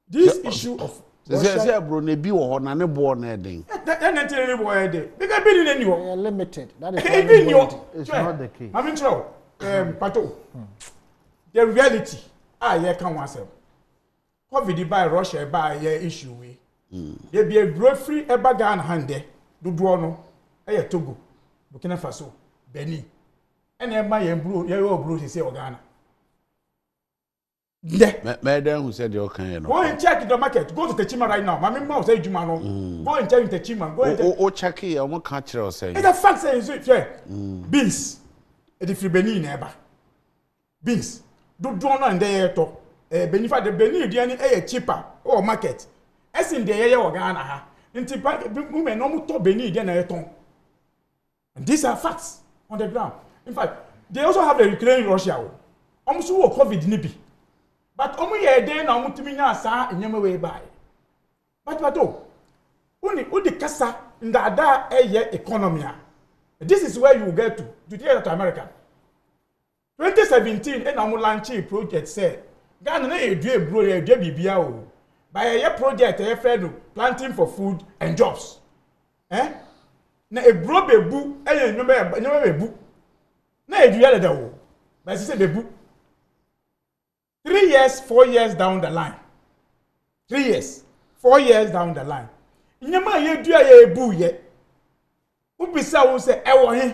This issue of Say Bruno be or none born heading. That boy, they got been in you. Limited. That is it's not the case. I'm in trouble. Pato. The reality. Yeah, can one say. COVID by Russia by issue we. There be a grocery a bag and hande. Do no. Togo, Burkina Faso, Benin. And then my blue, your blue say Ghana. Yeah. Madam who said you're kind. Go and check the market. Go to Techima right now. Mammy Mouse say Jumano. Go and check Techima. Go and check it. I won't catch you say. It's a fact saying beans. The free Benin neighbor. Beans. Do no and there to benefit the Benin the cheaper or market. As in the area of Ghana ha. Inti women no to Benin the and these are facts on the ground. In fact, they also have the Ukraine Russia. Almost all COVID nibi. But only a day now mutumina sa in your way by. But udi kasa in the other economy. This is where you get to the America. 2017 and I'm launching project said Ghana na edue bro ya edue bibia o by a project e friend planting for food and jobs na e bro bebu e nyoma bebu na edue ya da o by say bebu 3 years 4 years down the line 3 years 4 years down the line nyoma ye edue ya ebu ye ubisa wo say e wo he.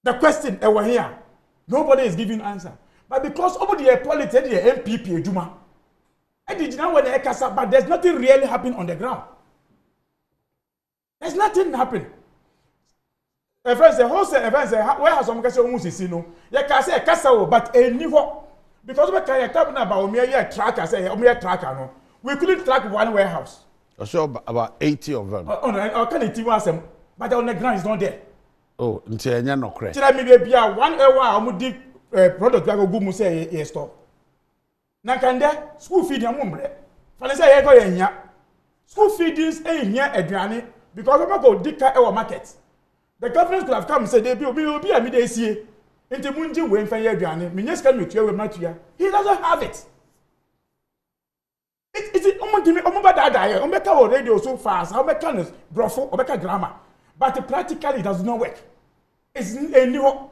The question here, nobody is giving answer. But because over the politics, the MPP, Juma, I did not want to cast, but there's nothing really happening on the ground. There's nothing happening. Friends, the whole events, where has some case almost seen no? You can say cassa, but a new because we can talk about me a tracker, say me a tracker no. We couldn't track one warehouse. So about 80 of them. Oh, can it was them, but on the ground is not there. Oh, until you no credit. Tell me be 1 hour amudi product we go mu say e store. Na kan there school feed am mbre. Fa say e go yanya. School feedings e hia aduane because we go dika e market. The government could have come and said they be a me dey sie. Enti munji we mfa ya aduane. Me nyeska me tua we matua. He doesn't have it. It's omo dada here. Omo ka radio so fast. How make can brofo, omo ka grammar. But practically it does not work. It's a new.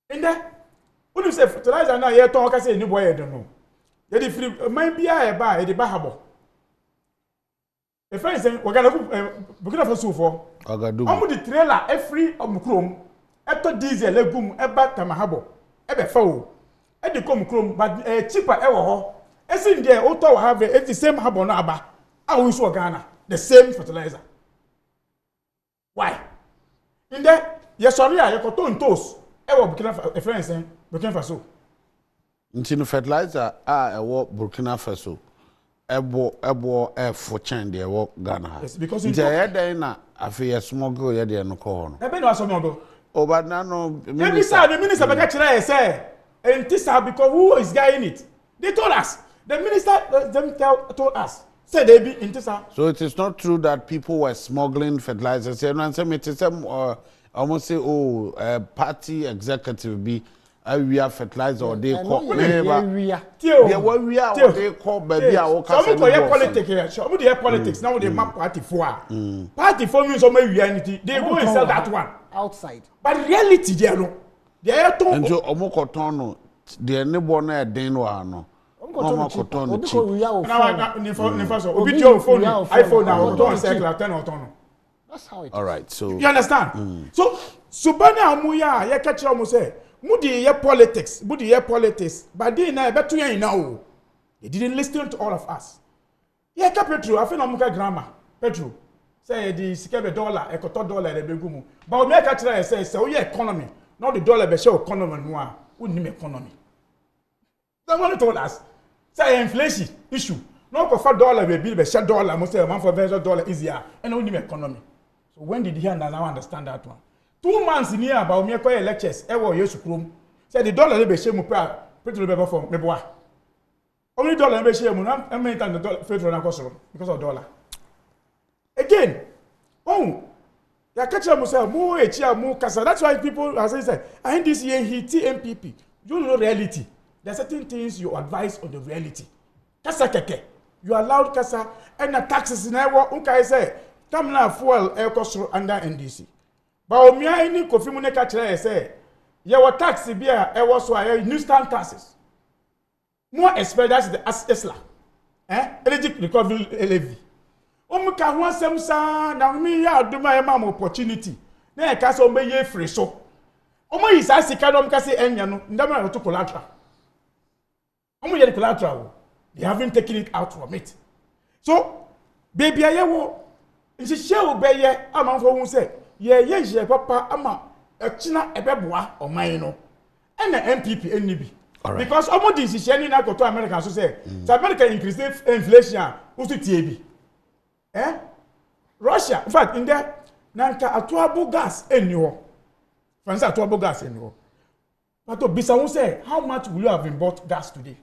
In there, when you say fertilizer now, you talk as a new boy. I don't know. You free. Maybe I buy the bahabo. The friend saying, "We're gonna for so for." I'm with the trailer every chrome. After diesel, legum, eba tamahabo, ebe fowl. At the chrome, but cheaper ever. As in there, auto have it the same habo na aba. I wish we Ghana the same fertilizer. Why? In there, yes, sorry, I got two toes. A friend saying, Burkina Faso. Into fertilizer, Burkina Faso. Ebo for change the work Ghana. Yes, because it's a head I feel smuggle yet no corner. I been was no. Oh, but no. Maybe sir, the minister Bagachira say, and this because who is guiding it? They told us. The minister told us. Say they be in Tisa. So it is not true that people were smuggling fertilizers. You know, some it is almost say, party executive be we are fertilizer or they call we are they call baby. Some call politics here. Some they politics now. They map party for. Party for means some reality. They go and sell that one outside. But reality they are no. They are to. And so omokotono the nebo na den wa no no koton no cheap na so obi your phone iPhone now don't circle 10 or 10. That's how it all right so you understand so bana amuya ye ka kire mo say mudi ye politics but dey na e beto yan now they didn't listen to all of us ye ka petrol afi na mo ka grammar petrol say the $1 ekoto dollar e begu mu but o me ka kire say o ye economy not the dollar be show economy no a woni economy someone told us say inflation issue no go for dollar be share dollar mo say man for versus dollar easier and woni economy. So when did he now understand that one? 2 months in here about me call lectures e wo yesu krom say the dollar be share mu petrol be for me boa only dollar be share mu na e the dollar petrol na cost because of dollar again ya catch am say mu echi mu kasa. That's why people are saying I think this year he TMPP you know reality. There are certain things you advise on the reality kasa keke you allowed kasa and the taxes na wo unka say come now fuel e cost under NDC. But o mi ani Kofi mu ne ka kire say ye wa tax bia e was so new stand taxes more expect that's the Esla energy recovery levy o mu ka ho asem sa na mi ya aduma e ma opportunity na e ka so mbe ye free so o mo yi sa sika do m ka say enya no ndam na to collateral o mo ye the collateral they haven't taken it out from it so baby aye wo nsi shew be ye amanfo hu say ye papa ama echina ebeboa oman no na MPP NB because omo di nsi ni na koto America so say America increase inflation usu tie bi Russia in fact in there nanka atoabo gas eni ho fancy atoabo gas eni ho but obisa hu say how much will you have been bought gas today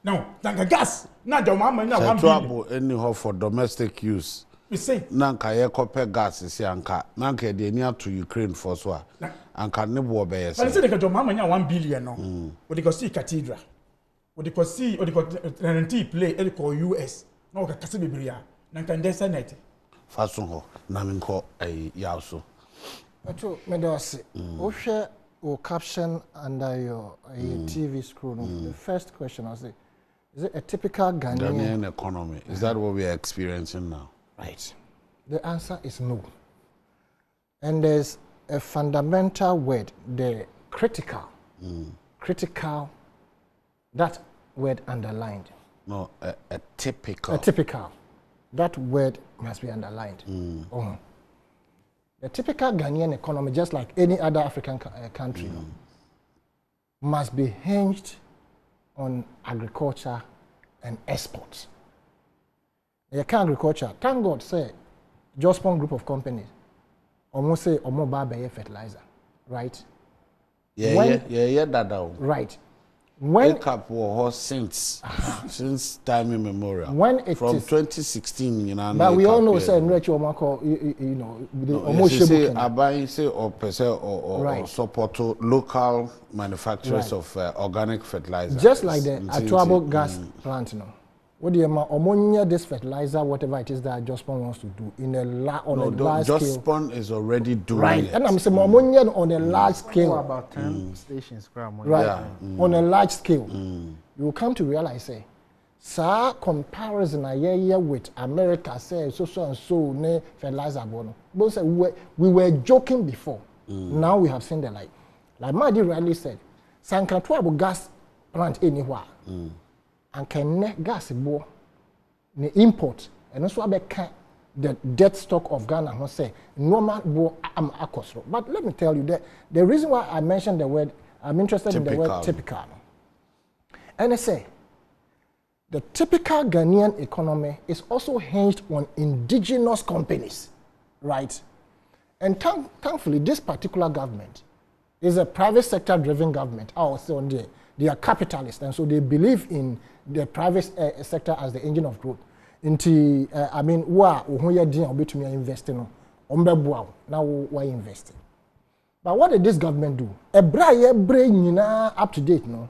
now nanka gas na do mama na 1 billion atoabo eni ho for domestic use. We say nanka ye copper gas is anka nanka de near to Ukraine for so anka ne bo be yes but say they go mama nya 1 billion no we dey go see cathedral we dey go see we dey go play e go US no ka kase bebriya nanka ndey senate faso ho na minko ai yaso Petro medose o hwe o caption under your TV screen the first question I say is it a typical Ghanaian economy is that what we are experiencing now? Right. The answer is no. And there's a fundamental word, the critical. Critical, that word underlined. No, a typical. A typical. That word must be underlined. The typical Ghanaian economy, just like any other African country, must be hinged on agriculture and exports. You can agriculture. Thank God, say, Jospon group of companies, almost say, almost buy fertilizer, right? Yeah, that. Right. When cap war since time immemorial. When it from is, 2016, you know. But we all know, say, enrich your market, you know, the almost say I say or support local manufacturers of organic fertilizer. Just like the Atuabo gas plant, you know. What do you mean? Ammonia, this fertilizer, whatever it is that Jospon wants to do in a large scale. Jospon is already doing it. And I'm saying ammonia on a large scale. About 10 stations, right? On a large scale, you will come to realize, say, sir, comparison with America, say so and so, ne fertilizer bono. But say we were joking before. Now we have seen the light. Like Madi rightly said, Sankatuabo gas plant anywhere. And can gas bo ne import and also abeka the debt stock of Ghana who say normal bo am akosro. But let me tell you that the reason why I mentioned the word, I'm interested in the word typical. And I say the typical Ghanaian economy is also hinged on indigenous companies, right? And thankfully this particular government is a private sector driven government. I will say on there. They are capitalists, and so they believe in the private sector as the engine of growth. I mean, who you investing now why investing? But what did this government do? Up to date, no.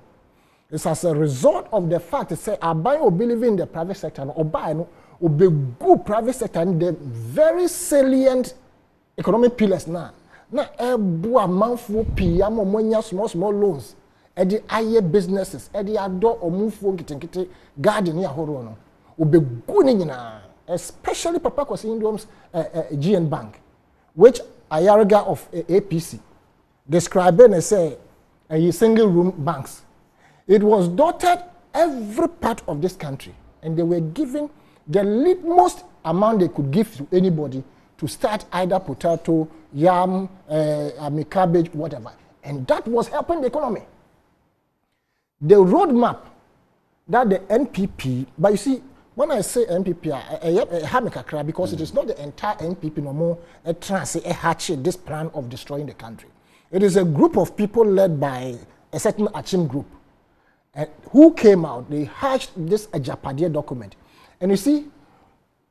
It's as a result of the fact that say I buy or believe in the private sector, or buy no, be good private sector and the very salient economic pillars now na ebu amanfo pii amonya small loans e di aye businesses e di ado omufo nkitenkite garden ya horo no obegu ne nyina especially Papa Kwesi Ndom's GN Bank which Ayariga of APC described and say a single room banks. It was dotted every part of this country and they were given the least amount they could give to anybody to start either potato, yam, cabbage, whatever. And that was helping the economy. The roadmap that the NPP, but you see, when I say NPP, I have a cry because it is not the entire NPP no more this plan of destroying the country. It is a group of people led by a certain Achim group who came out, they hatched this Ajapadia document. And you see,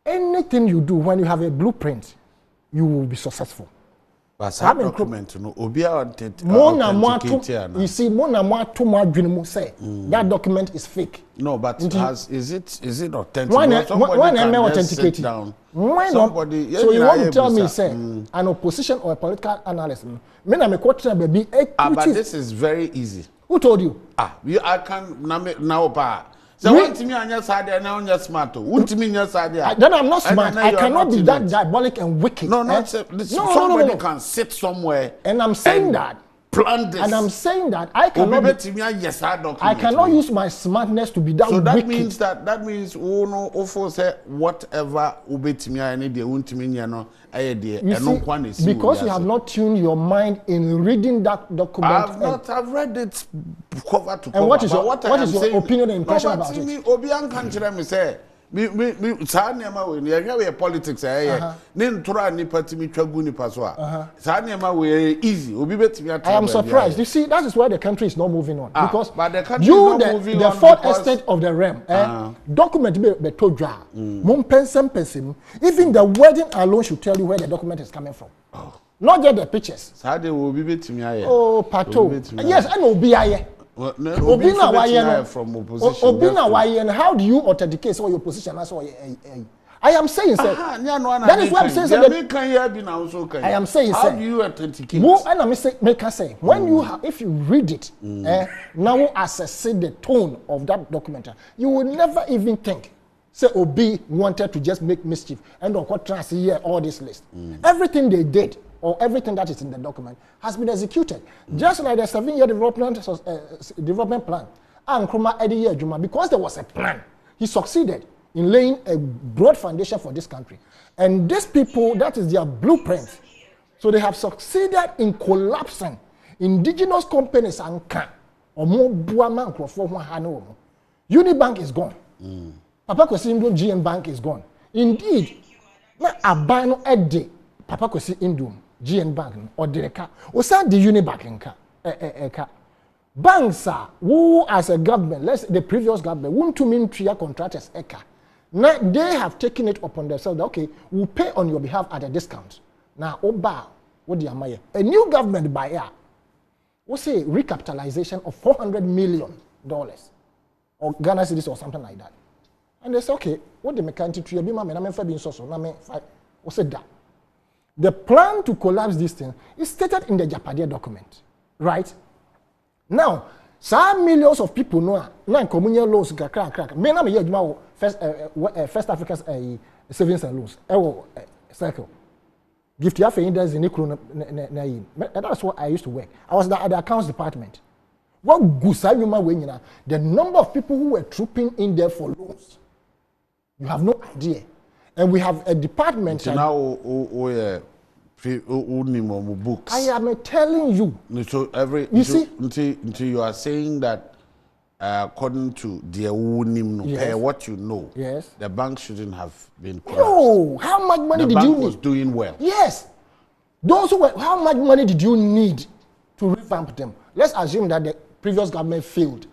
anything you do when you have a blueprint, you will be successful. But that document, you see, that document is fake. No, but is it authentic? When am I authenticated? Why not? So you want to tell me, say, an opposition or a political analyst? But this is very easy. Who told you? I can now. So want me on your side and on your smart. Want me on your side? Then I'm not smart. I cannot be that diabolic and wicked. No, not somebody can sit somewhere. And I'm saying that. Plan this. And I'm saying that I cannot. I cannot use my smartness to be that wicked. So that means say whatever ubetimi any dey untimi nya no because you have not tuned your mind in reading that document. I've read it cover to cover. And what is your opinion and impression about it? Obi an kan kire me say me sa niema we we politics ne ntora ni party me twagu ni paso a sa niema we easy obi betimi atra. I am surprised. You see, that is why the country is not moving on because but the country is not moving on, the fourth estate of the realm document be todwa Mpensenmpensenmu, even the wording alone should tell you where the document is coming from. Not just the pictures. Sa de obi betimi aye. Oh pato. Yes, and obi aye. Obina from opposition. Obina why and how do you authenticate so your position as I am saying sir. That is what I'm saying sir. I am saying sir. How do you authenticate? And I say when you if you read it now assess the tone of that document, you will never even think say Obi wanted to just make mischief and on what trans here all this list. Everything they did or everything that is in the document has been executed. Just like the 7-year development plan. And Nkrumah Eddie Year Juma, because there was a plan, he succeeded in laying a broad foundation for this country. And these people, that is their blueprint. So they have succeeded in collapsing indigenous companies and Unibank is gone. Papa Kwesi Ndom GN Bank is gone. Indeed, na abano edde Papa Kwesi Ndom GN Bank or Direka, or send the Unibank nka. Banks are who as a government, the previous government, won't to mean tria contractors eka. Now they have taken it upon themselves that okay, we'll pay on your behalf at a discount. Now Oba, what do you mean? A new government by air, we'll say recapitalization of $400 million or Ghana cedis or something like that. And they say, okay, what the mechanic tree be mama na being so na me what's that? The plan to collapse this thing is stated in the Japadia document, right? Now, some millions of people know na communal loans crack. Me na me yejuma First African savings and loans. Cycle. Gift ya fe index in ikro na yi. That's what I used to work. I was at the accounts department. What gusa yuma we nyina, the number of people who were trooping in there for loans. You have no idea. And we have a department. Now, books. I am telling you. So until you are saying that according to the what you know, yes, the bank shouldn't have been collapsed. No, how much money did you need? The bank was doing well. Yes. Those who were, how much money did you need to revamp them? Let's assume that the previous government failed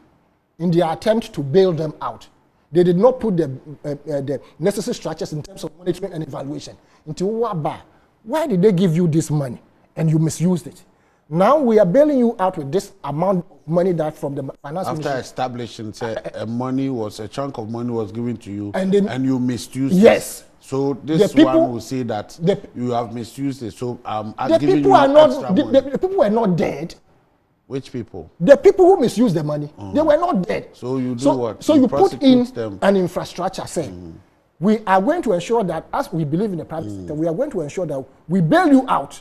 in their attempt to bail them out. They did not put the necessary structures in terms of monitoring and evaluation into Waba. Why did they give you this money and you misused it? Now we are bailing you out with this amount of money that from the finance after ministry. establishing, say a chunk of money was given to you, and you misused yes. it. So this one will say that you have misused it. So I'm giving you extra money. The people were not dead. Which people? The people who misused the money, they were not dead. So you do what? So you put in them. an infrastructure saying, we are going to ensure that, as we believe in the private sector, we are going to ensure that we bail you out.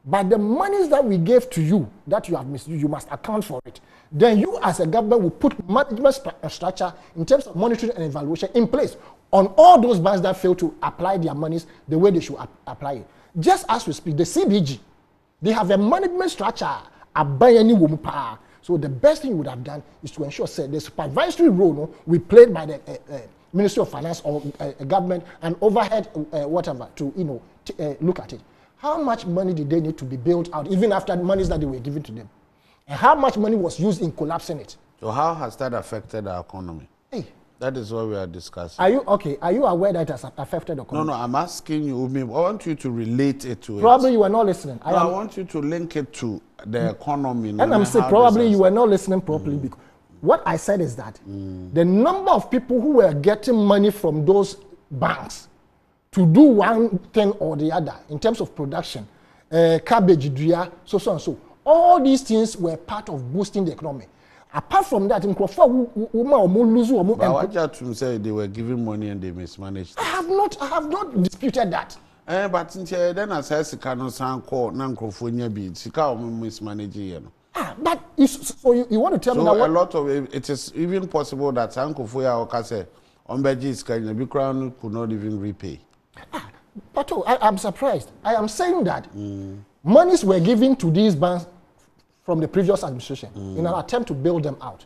But the monies that we gave to you, that you have misused, you must account for it. Then you as a government will put management structure in terms of monitoring and evaluation in place on all those banks that fail to apply their monies the way they should apply it. Just as we speak, the CBG, they have a management structure. So the best thing we would have done is to ensure the supervisory role we played by the Ministry of Finance or government and overhead whatever to look at it. How much money did they need to be bailed out even after the monies that they were given to them? And how much money was used in collapsing it? So how has that affected our economy? Hey. That is what we are discussing. Are you okay? Are you aware that it has affected the economy? No, I'm asking you. I want you to relate it to Probably you were not listening. I want you to link it to the economy. And I'm saying probably you were not listening properly because what I said is that the number of people who were getting money from those banks to do one thing or the other in terms of production, cabbage, so and so. All these things were part of boosting the economy. Apart from that, in but what you say they were giving money and they mismanaged. I have not disputed that. But then I said Sikano Sanko Nankrofonia be Sika mismanaging. But so you want to tell me that a lot of it is even possible that Sankofoya or Kase Ombejis can be crown could not even repay. But I'm surprised. I am saying that monies were given to these banks from the previous administration in an attempt to bail them out.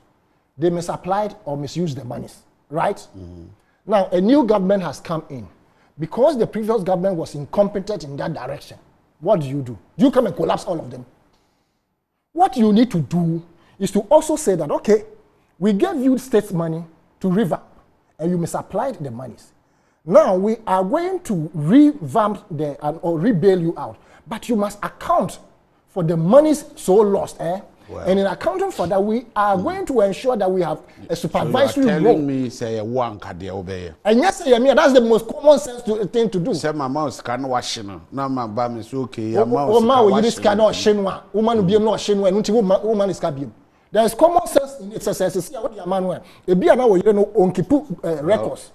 They misapplied or misused the monies, right? Now, a new government has come in. Because the previous government was incompetent in that direction, what do? Do you come and collapse all of them? What you need to do is to also say that, okay, we gave you state money to revamp, and you misapplied the monies. Now, we are going to revamp or rebail you out, but you must account for the monies so lost, Well, and in accounting for that, we are going to ensure that we have a supervisory role. So you are telling me, say, one card obey. And yes, that's the most common sense thing to do. Say, my mouse can wash no. Now my bam is okay. Woman cannot shinwa. Woman be not shinwa. And woman is kabium. There is common sense in its sense. See what the man went. A be now you know on keep records.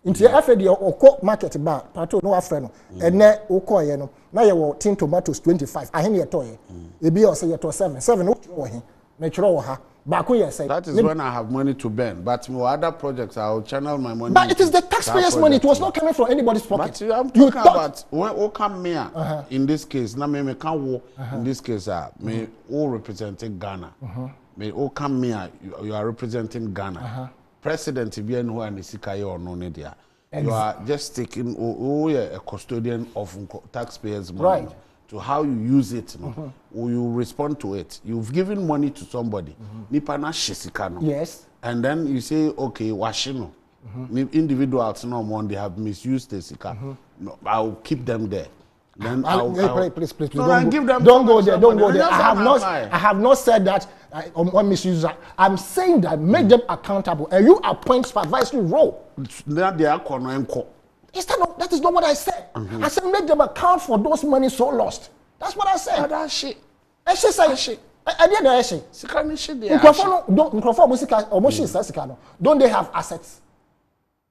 Into the FAD or market bar, pato no afreno, and ne oko no. Now you will tin tomatoes 25. I hear toy. A be or say to 7. 7 natural ha. That is when I have money to burn. But more other projects, I will channel my money. But it is the taxpayers' money. It was not coming from anybody's pocket. But I'm talking about when come here in this case. Now me can walk in this case. Me all representing Ghana. Me all come here. You are representing Ghana. President Ibian who and Isikaye or no media. You are just taking a custodian of taxpayers' money. Right. To how you use it, or you respond to it. You've given money to somebody. Nipana shesikano. Yes. And then you say, okay, washino. Individuals no more, they have misused the sika. No, I'll keep them there. Then please. No, Don't go there. I have not said that on misuse. I'm saying that make them accountable, and you appoint supervisory role. That they are corner. That is not what I said. I said make them account for those money so lost. That's what I said. That shit. I didn't know shit. Don't they have assets?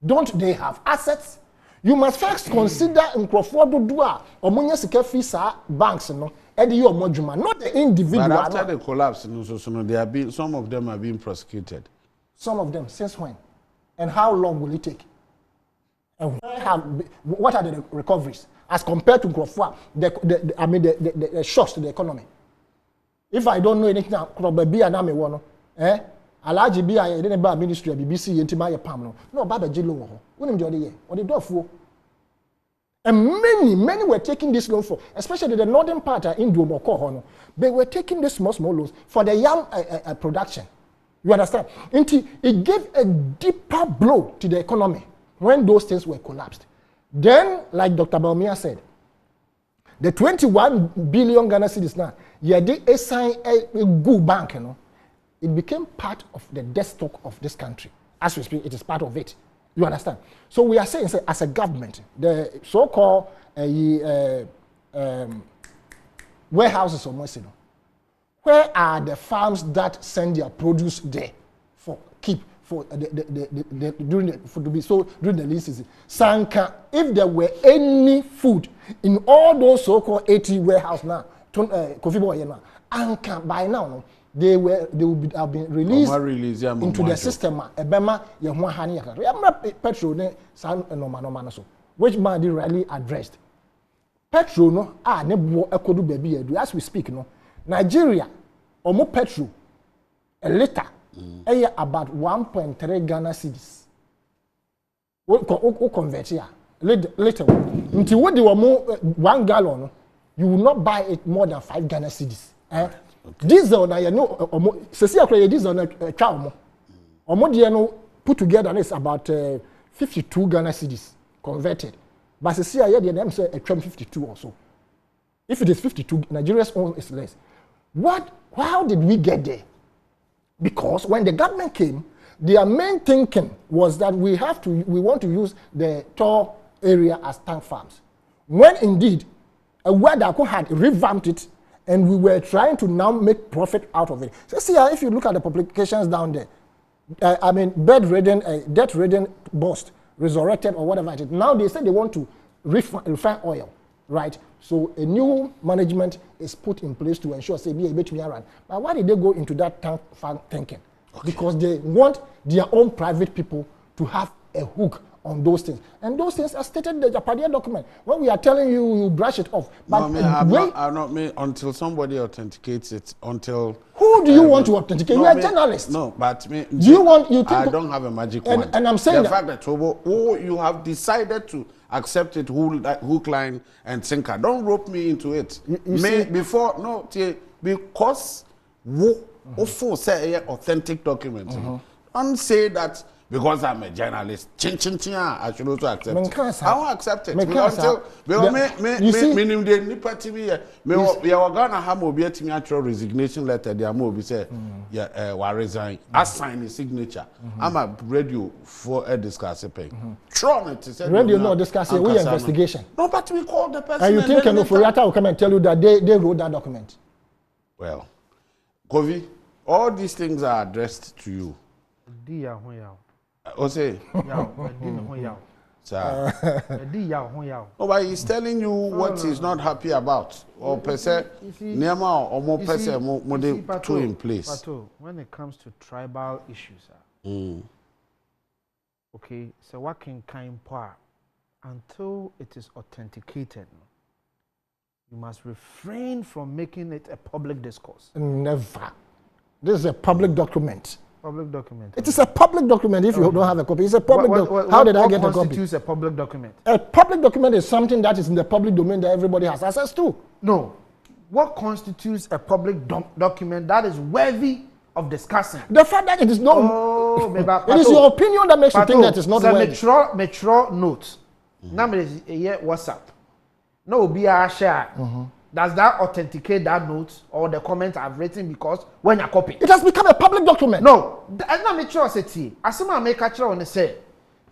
Don't they have assets? You must first consider Nkrofo Dodua or Munya Sika Fisa banks, not the individual. But after the collapse, some of them are being prosecuted. Some of them, since when? And how long will it take? And what are the recoveries as compared to Nkrofo? The shocks to the economy. If I don't know anything, probably an army one, Alaji be I didn't buy ministry of BBC into my palm. No, Baba Jilo, wouldn't the other year, or the door. And many were taking this loan for, especially the northern part in Duomoko. They were taking these small loans for the young production. You understand? It gave a deeper blow to the economy when those things were collapsed. Then, like Dr. Baumia said, the 21 billion Ghana cedis now, yeah, they assign a good bank, you know, it became part of the debt stock of this country. As we speak, it is part of it. You understand? So we are saying, say, as a government, the so-called warehouses almost, you know, where are the farms that send their produce there for keep for during the lean season? Sanka, if there were any food in all those so-called 80 warehouse now, coffee boy now, Anka by now, no, they would have been released into the system. Ebema yehuahani yakara. Yamra petrol ne san no so, which man they rarely addressed. Petrol no ne bo ekodu baby edu. As we speak no, Nigeria omo petrol a liter about 1.3 Ghana cedis. What convert here? Liter. Until what they were more 1 gallon, you will not buy it more than 5 Ghana cedis. Okay. Diesel na you know sesi akra diesel na twa omo de no put together is about 52 Ghana cedis converted. But sesi aye de dem say 52 or so. If it is 52, Nigeria's own is less. How did we get there? Because when the government came, their main thinking was that we want to use the tall area as tank farms. When indeed a Wadako had revamped it, and we were trying to now make profit out of it. So see, if you look at the publications down there, bedridden, debt-ridden, bust, resurrected, or whatever it is. Now they say they want to refine oil, right? So a new management is put in place to ensure, say, be able to run. But why did they go into that tank farm thinking? Okay. Because they want their own private people to have a hook on those things. And those things are stated in the Japadia document. When we are telling you, you brush it off. But no, I'm not until somebody authenticates it. Until who do you want to authenticate? You are a journalist. No, but me. Do you want? You think I don't have a magic wand. And I'm saying the fact that you have decided to accept it, hook, line, and sinker. Don't rope me into it. Because say authentic document. Don't say that. Because I'm a journalist, I should also accept it. I won't accept it. Until resignation letter, resign. I sign the signature. I'm a radio for a discussion. Radio no discussing, we investigation. No, but we call the person. And you think Enoforiata will come and tell you that they wrote that document? Well, Kovi, all these things are addressed to you. Ose. No, but he's telling you what he's not happy about. Or per se, Nema or more per se, more two in place. When it comes to tribal issues, okay, so what can kind part until it is authenticated, you must refrain from making it a public discourse. Never. This is a public document. Public document. It is a public document if you don't have a copy. It's a public document. How did I get a copy? What constitutes a public document? A public document is something that is in the public domain that everybody has access to. No. What constitutes a public document that is worthy of discussing? The fact that it is not... it is your opinion that makes you think that it's not worthy. Metro notes. Number is WhatsApp. No, be a share. Does that authenticate that note or the comment I've written because when you copy? It has become a public document. No. I'm not mature city. As someone make a on the say,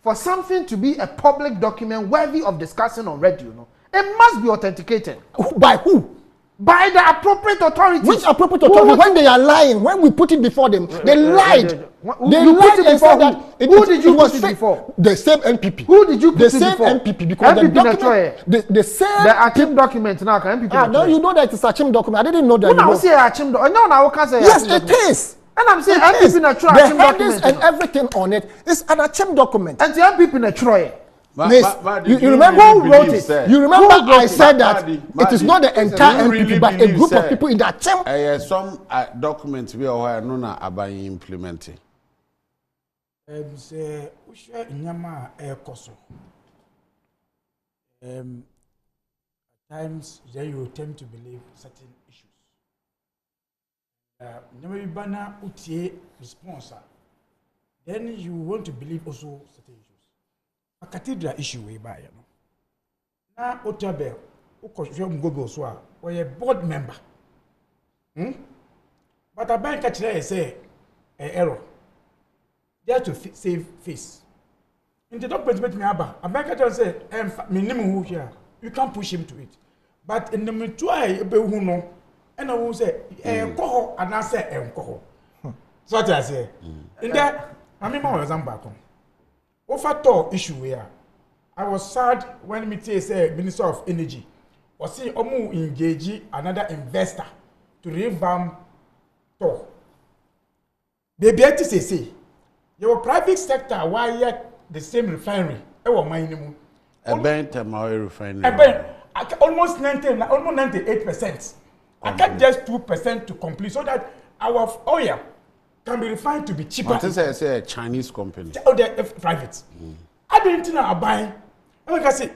for something to be a public document worthy of discussing on radio, it must be authenticated. By who? By the appropriate authority. Which appropriate authority? When they are lying, when we put it before them, they lied. They lied and said that. Who did you put it before? The same NPP. Who did you put it before? The same NPP. Because NPP the document, the same... The Achim document now, NPP. Now you know that it's Achim document. I didn't know that. Who now say Achim document? No, I can't say yes, it is. And I'm saying NPP natural Achim document. The and everything on it is an Achim document. And the NPP natural. You remember who wrote it? You remember I said that it is not the entire NPP, but a group of people in that chamber. Some documents we are not about implementing. Say, nyama koso. At times, you tend to believe certain issues. Never bana utie response. Then you want to believe also certain issues. A cathedral issue way by now. Now, Otabel, who Google so or a board member. But a bank actually say error. They have to save face. In the document me aba, a bank actually say minimum who here. You can't push him to it. But in the mitwai be who no, and I will say koho and I say koho. So what I say. In that, I mean more example. Over top issue here. I was sad when me say Minister of Energy was see omu engage another investor to revamp Tor. Baby ati say your private sector why yet the same refinery e wo man oil refinery almost 98%. I get just 2% to complete so that our oil can be refined to be cheaper. But this is a Chinese company. Oh, they're private. I didn't know buy. And like I say,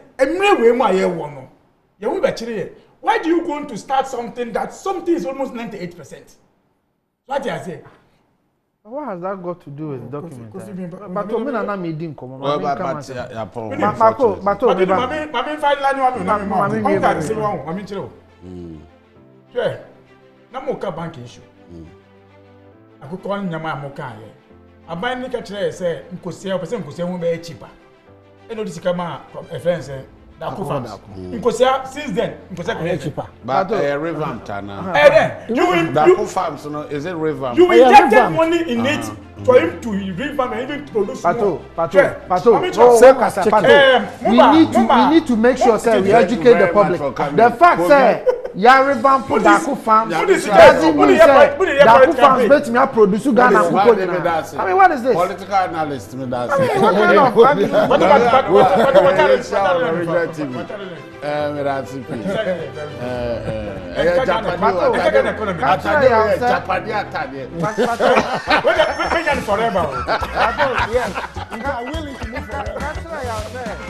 why do you go to start something that something is almost 98%? What do I say? What has that got to do with document? But to me, I'm not meeting. Bank issue. I could call Yama Mokaye. A binding catcher say, Nkosia, person Nkosia be cheaper. And this come a friend say, Nkosia, since then, Nkosia cheaper. But revamp, Tana. You farms, is it revamp? You injected money in it for him to revamp and even produce more. We need to make sure that we educate the public. The fact say ya revamp Daku farms doesn't mean say Daku farms bet me produce Ghana food. I mean, what is this? Political analyst me that. Forever. I'm willing to move forever.